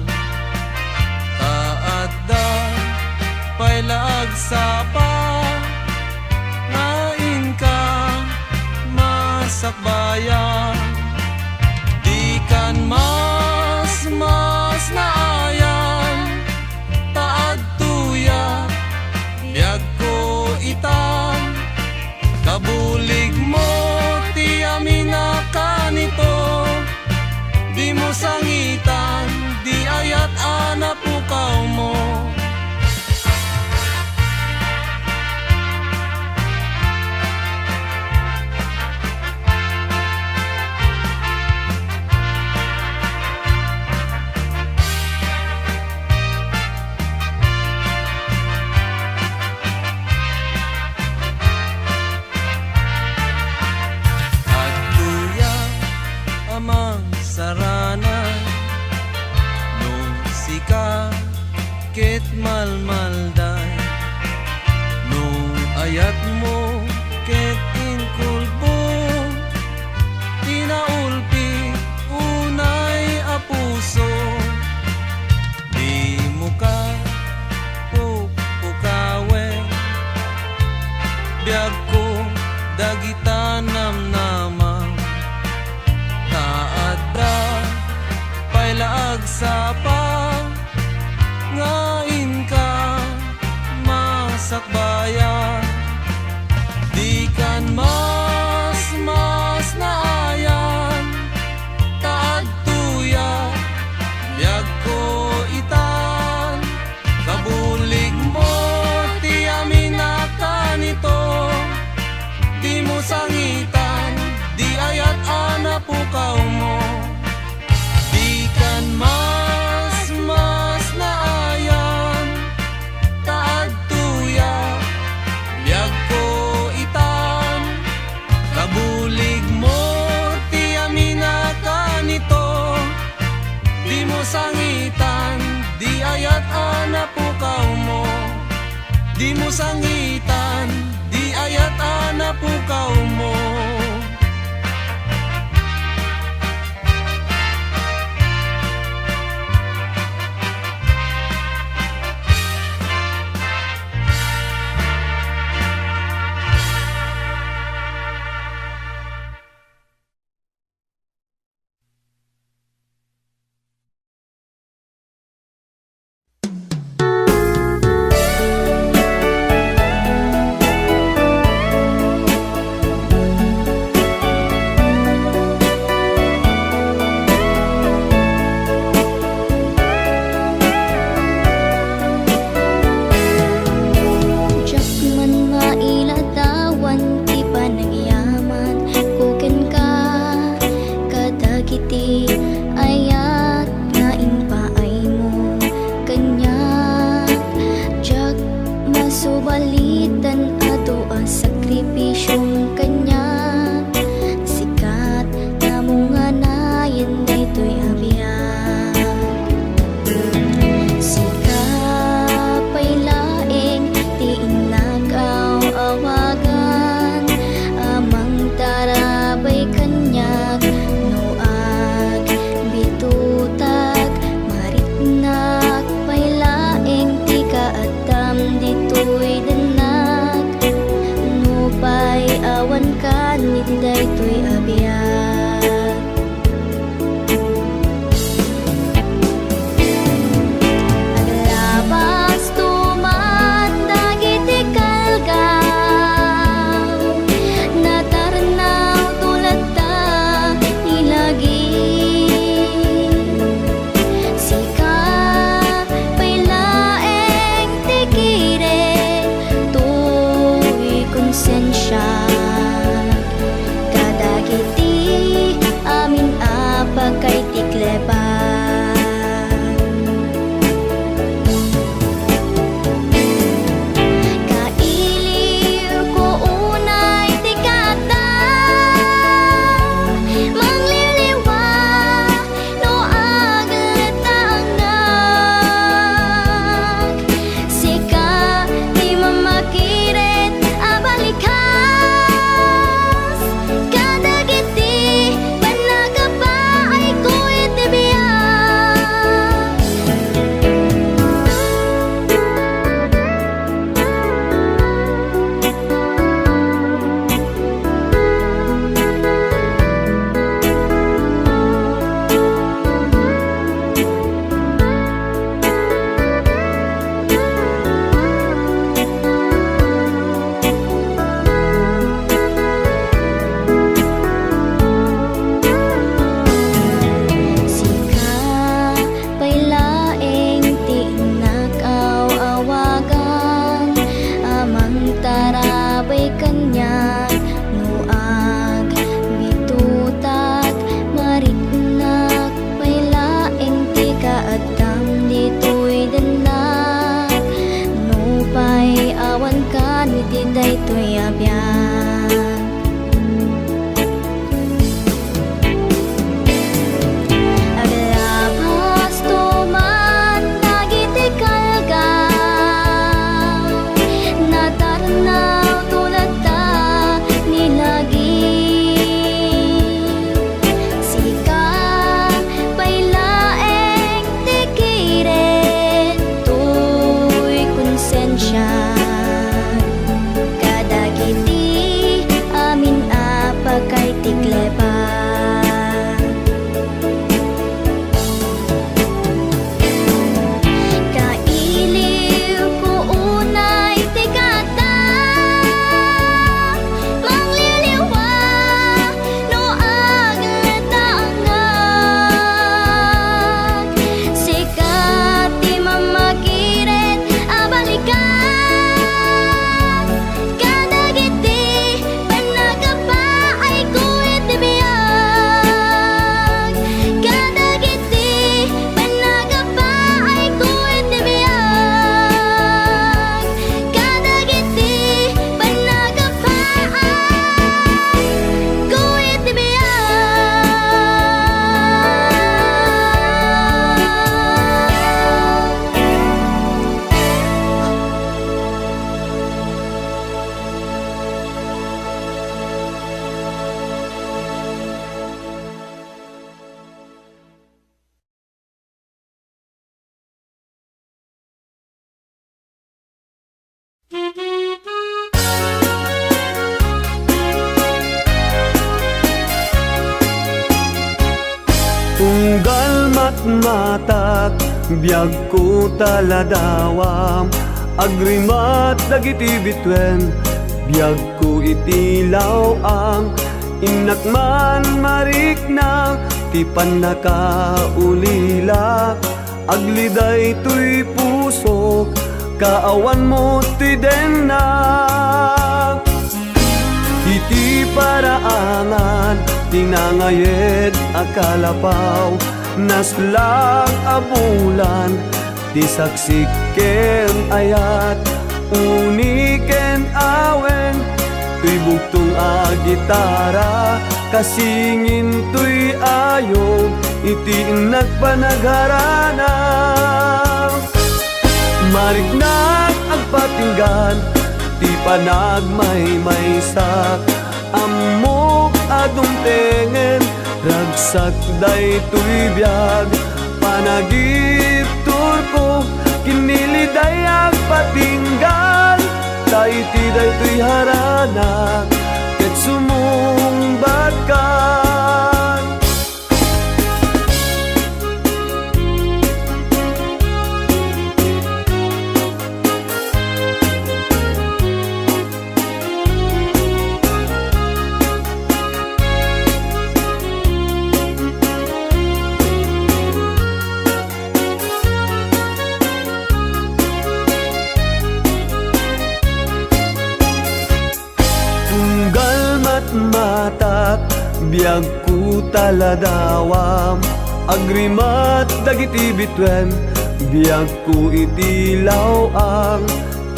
taadda pailaag sapa ngain ka masakbayan di kan mas naayan taad tuya biag ko itan kabulig mo ti amin kanito di mo sangitan di ayat anak pukaw mo at tuya amang saranan nung sika ket malmalday nung ayat mo ket inkulbo tinaulpi unay apuso di mo ka pupukawe biag ko dagitan namnamang taadda pailaag sapa ngain ka masakbayan di kan mas naayan taad tuya biag ko itan kabulig mo ti amin kanito di mo sangitan di ayat anak pukaw mo di kan mas naayan taad tuya biag ko itan kabulig mo ti amin kanito di mo sangitan di ayat anak pukaw mo di mo sangitan di ayat anak pukaw mo konsensya kadagiti Tunggal matmatak biyag ko taladawam, agrimat dagiti bitwen biyag ko itilaw ang inakman marikna ti panakaulila. Agliday tuy puso kaawan mo ti denna, iti paraangan tinangayed akalapaw, naslag abulan ti saksiken ayat, uniken awen tuy bugtong a gitara, kasingin tuy ayog iti nagpanagharana. Mariknag agpatinggan ti panagmaymaysak, amok adumtengen ragsak daytoy biag, panagip turko kiniliday agpatinggan, taiti daytoy harana ket sumungbat kan. Matak biyag ku taladawam, agrimat dagiti bitwen biyag ku itilaw ang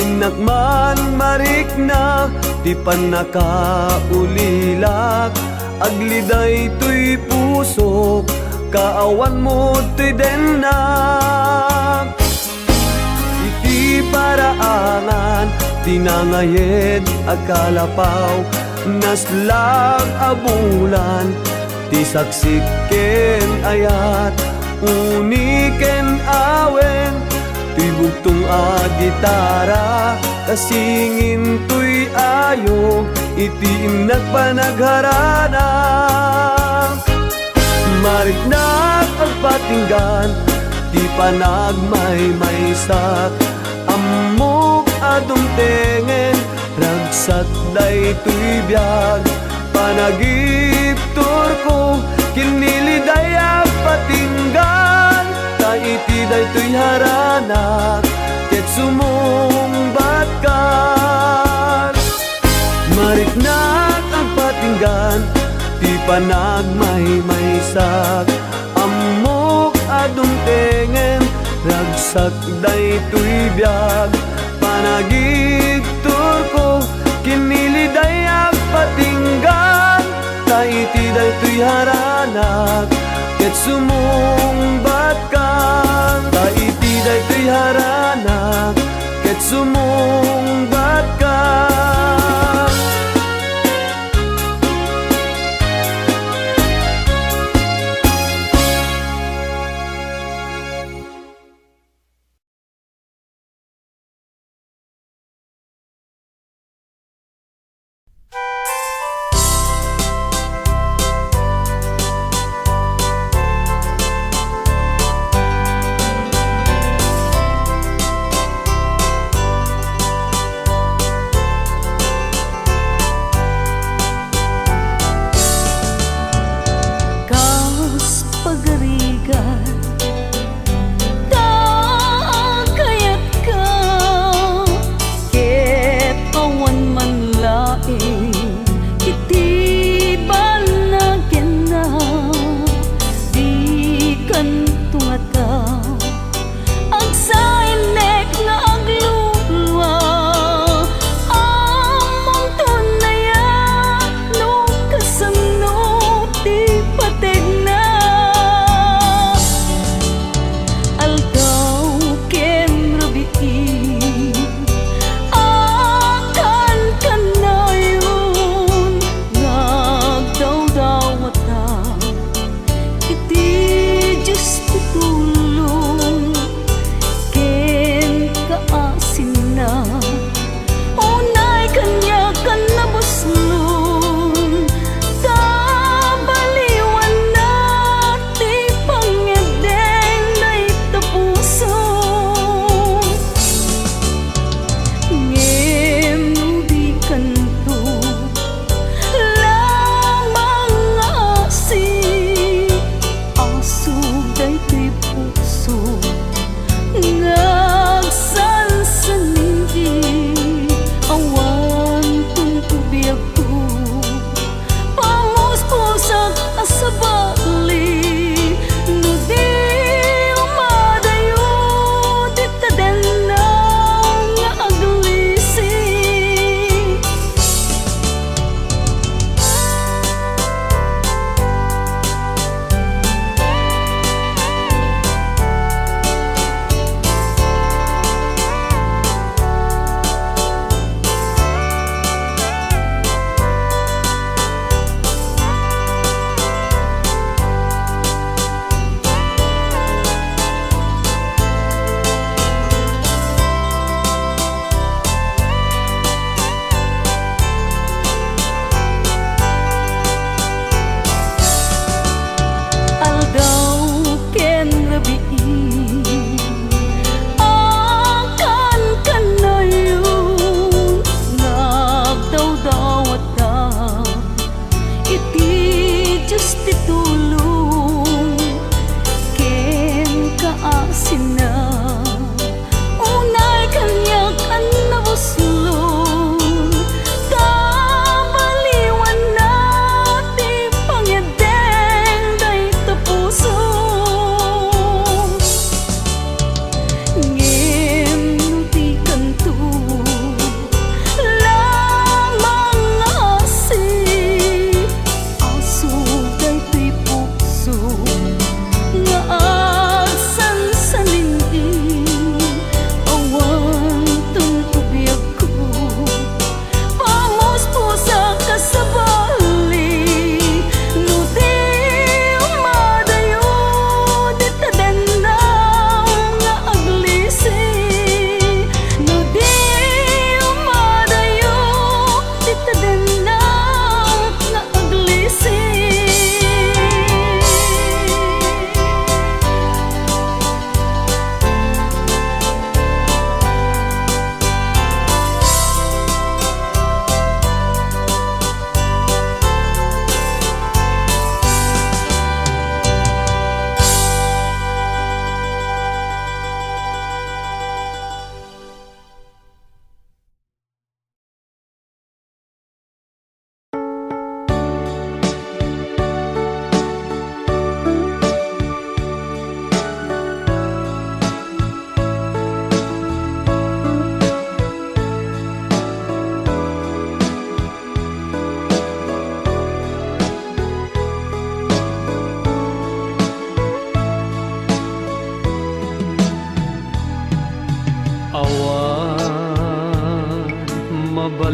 inakman marikna ti panakaulilak. Agliday tuy puso kaawan mo ti denna, iti paraangan tinangayed akalapaw, naslag abulan ti saksiken ayat, uniken awen tuy bugtong a gitara, kasingin tuy ayog iti nagpanagharana. Mariknag agpatinggan ti panagmaymaysak, amok adumtengen ragsak daytoy biag, panagip turko kiniliday agpatinggan, taiti daytoy harana ket sumungbat kan. Mariknag agpatinggan ti panagmaymaysak, amok adumtengen ragsak daytoy biag, panagip turko kiniliday agpatinggan, taiti daytoy haranak ket sumungbat kan, taiti daytoy haranak ket sumungbat kan.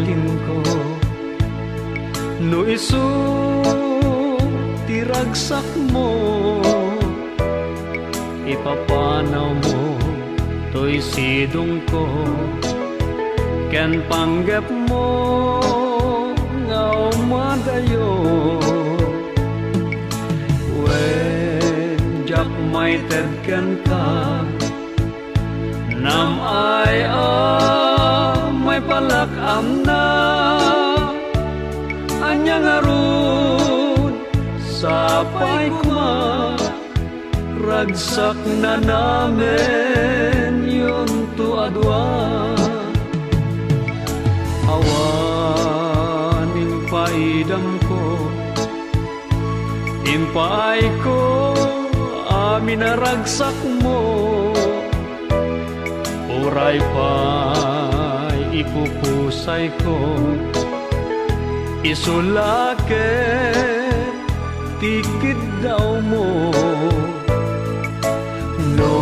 mabalin ko no isu tiragsak mo ipapanaw mo to'y sidong ko ken panggap mo nga umadayo when jak may tedken ka nam ay may palakam na anya nga ron sapay kuma ragsak na namin yun to adwa awaning paidam ko impaay ko amin na ragsak mo uray pa'y ipupusay ko isulake tikid daw mo no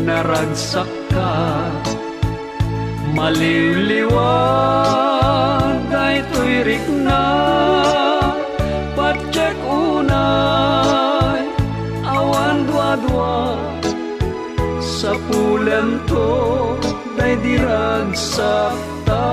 naragsak ka maliliwag ay tuirik na patsek unay awan dua-dua sa pulen to day diragsak ta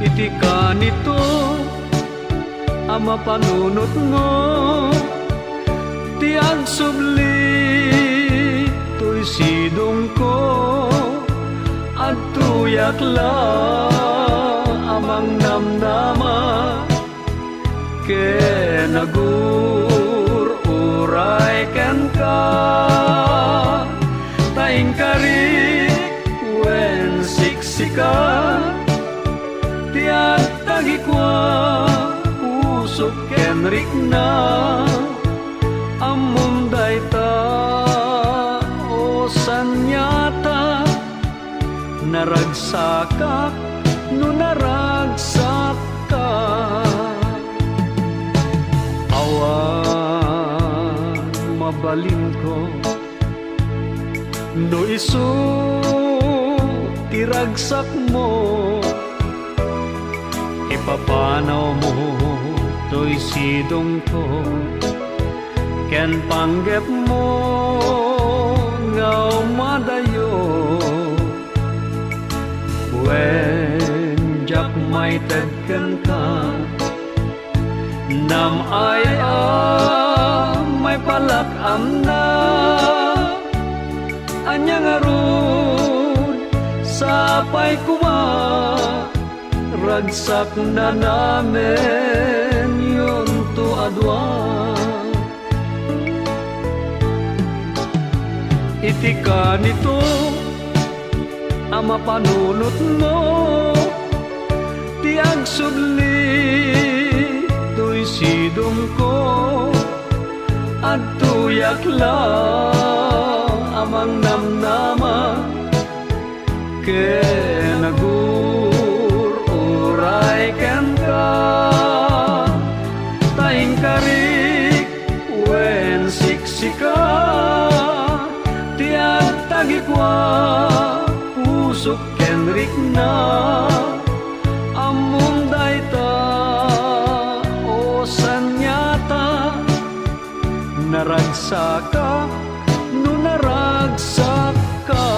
iti ka nito ama panunot mo ti agsubli to'y sidong ko at tuyak la amang namnama ke nagur uray ken ka taing kari wen siksika tiag tagi kwa usok kenrik na amom dayta o sanyata naragsakak no naragsak ka awan mabalin ko no isu tiragsak mo ipapanaw mo to'y sidong ko ken panggap mo nga umadayo when jak may tedken ka nam ay may palakam na anya nga ron sapay kuma ragsak na namin yun to adwa iti ka nito ama panunot mo ti agsubli to'y sidong ko at tuyak la amang namnama ke nagur uray ken ka taing karik wen siksika tiag tagi kwa pusok kenrik na among dayta o sanyata naragsaka no naragsak ka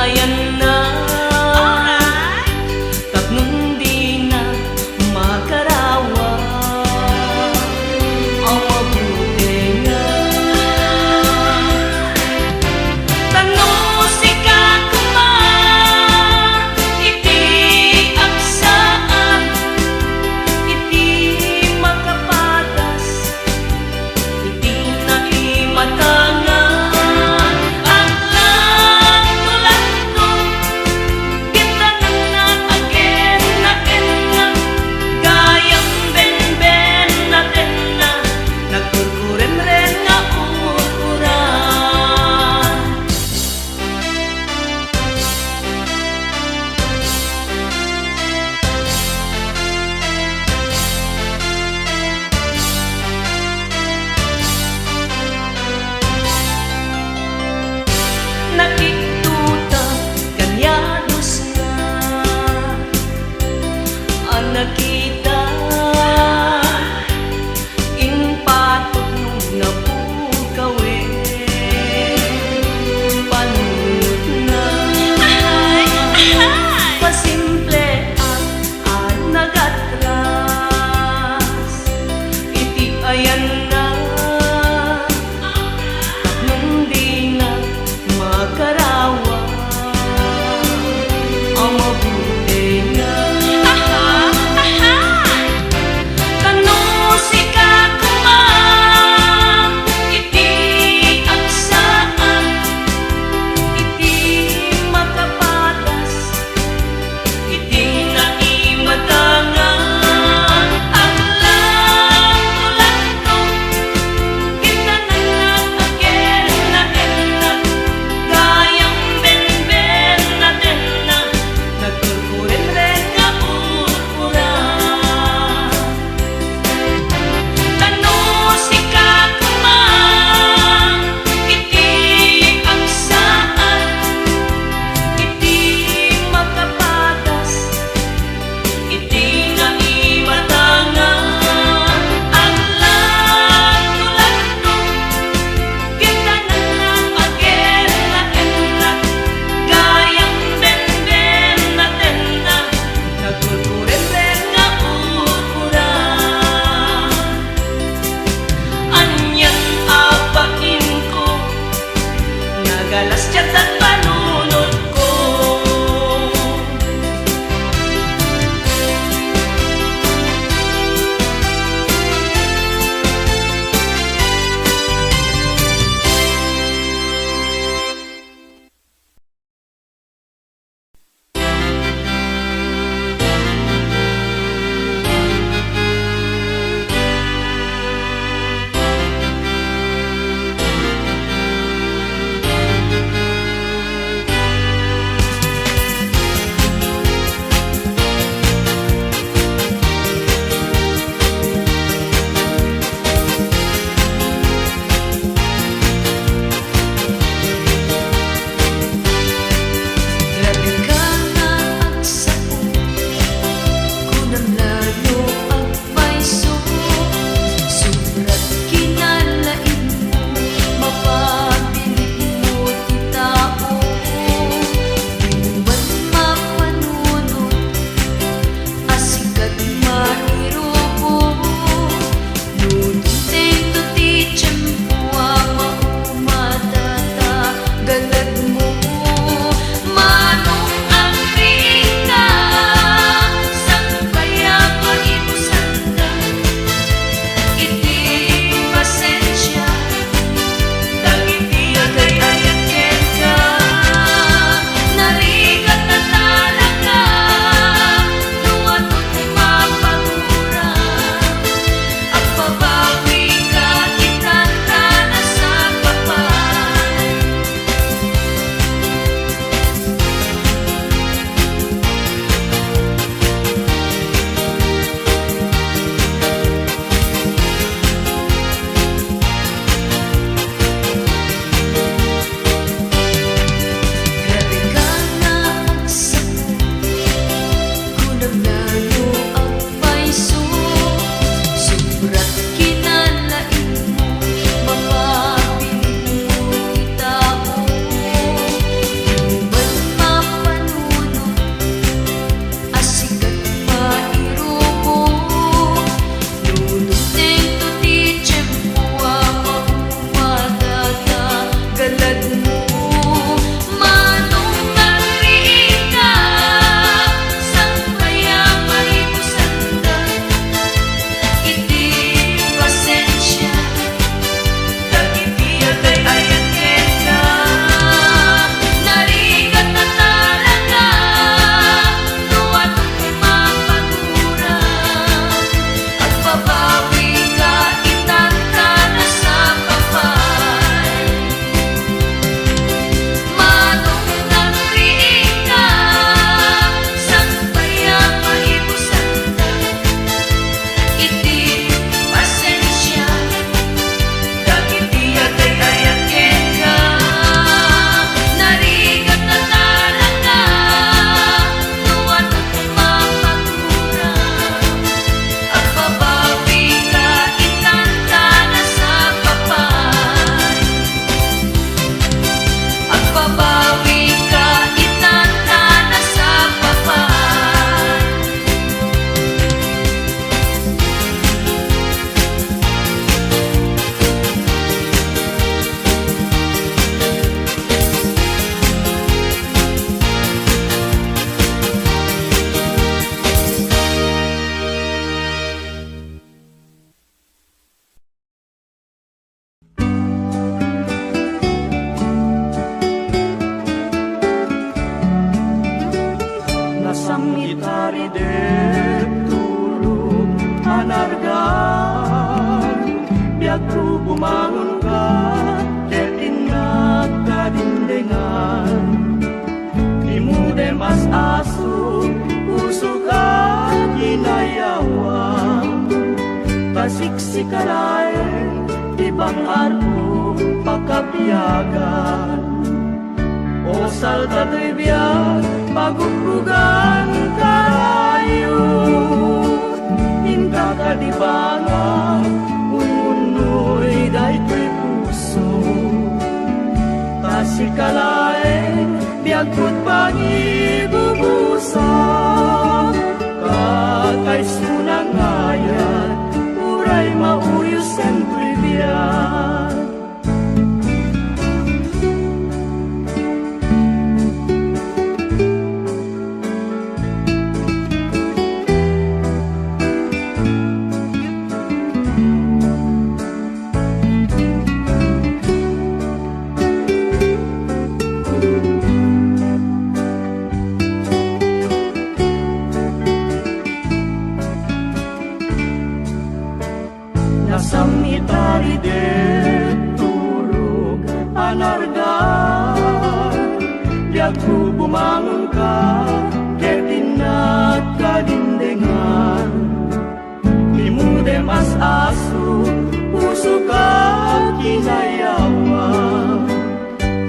ayan na. Tapnon di na makarawa. Ang mabuti nga tanusika kuma, iti aksaan, iti makapatas, iti naimatangan. Ang lang tulad ko Kasiksikalain, ibang arko pakabiyagan. O salta to'y biyag, pagugbugan karayo. Hinka kadibangan, ununoy dahi ko'y puso. Kasikalain, biyag ko't pangibubusan. Kakay sunang ngayan, uray mauyos ang trivia. Nasamitari de tulog anargan. Diag ko bumangon ka, ketin at kadindengan. Imude mas aso, puso ka kinayawa.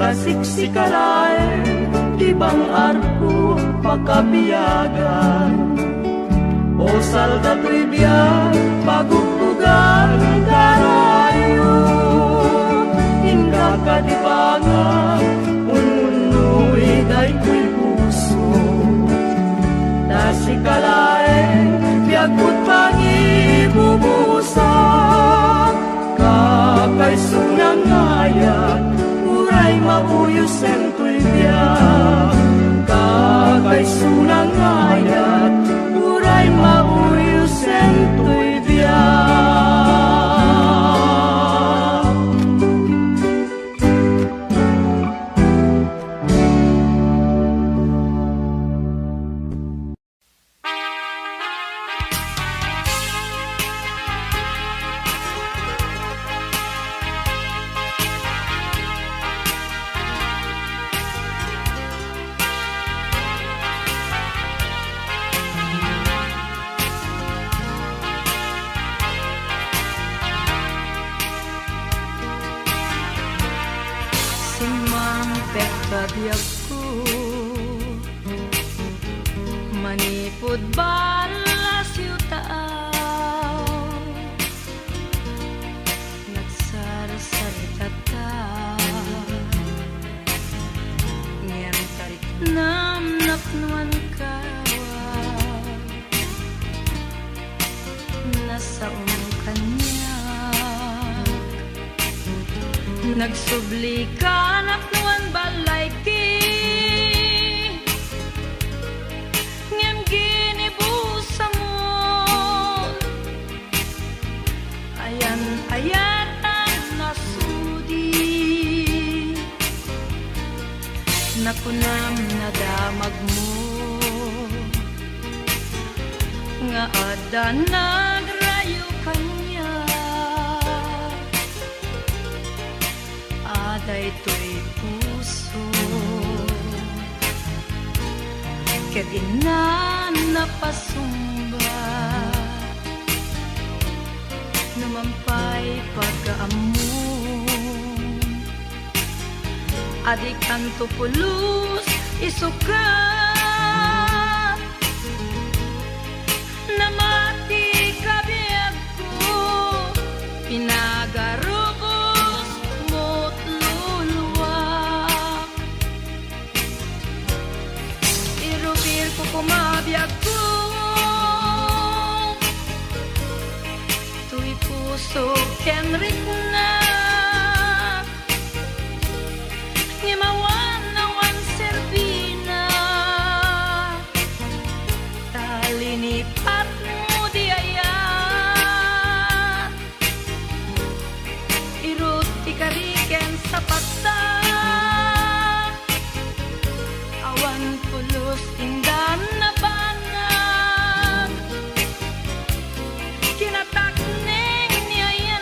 Kasiksikalain, ibang arko pagkabiyagan. O salda to'y biyag, pagugbugan karayo. Hinga kadibangan, ununoy dahi ko'y puso. Nasikalain, biyag ko't pangibubusan. Kakay sunang ngayan, uray mauyos ang to'y biyag. Kakay sunang ngayan, uray mauyos ang to'y biyag. Pagkabiyag ko manipod balas yutaaw nagsarasarita ngayon tarik namnapnuan ka nasa kanya nagsubli ka napnuan balay ki ngem ginibusa mo ayan ang nasudi nakunam nadamag mo nga ada nagrayo kanya aday to'y puso kadinan napasumba numampay pag-aamon adik ang tupulus isukat namati kabiyag ko pinagarubos mo't luluwak irupir ko kumabiyag ko tuy puso kenrik na ngimawan nawan serbina talinipat mo di ayan irut ikariken sa pagta awan pulos indan na banag kinatakneng ni ayan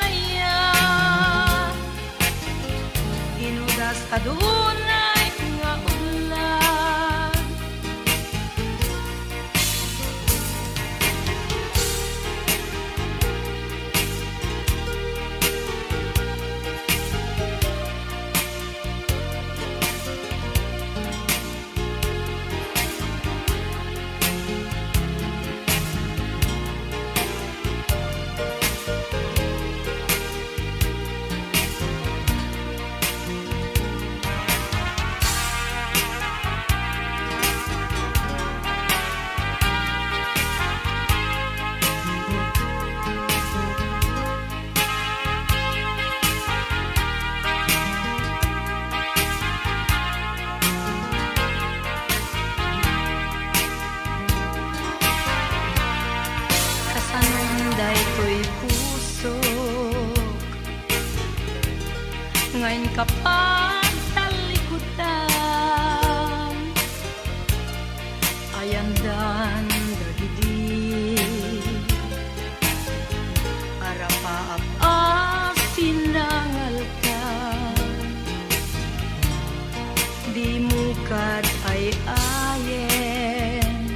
kapagtalikutan ayandan dagidi arapaap sinangal ka di mukad ay ayen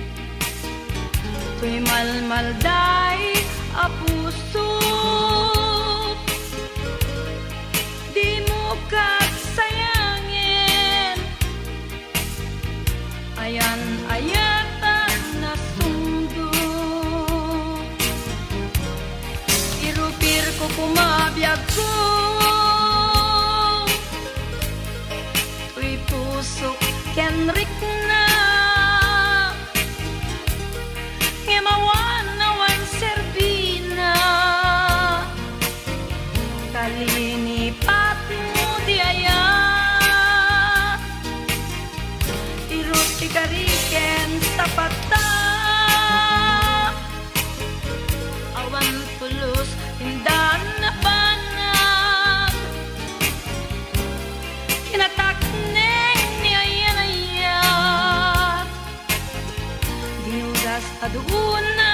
tuy malmalday a puso di mukad sayangin ayan ayatan na sundo irupir ko kumabiyag ko tuy pusok kenrik na ngemawan nawan serbina kalinipat mo di aya irut ikariken tapata awan tulus hindan na panag kinatakneng ni ayan ayat dinugas aduuna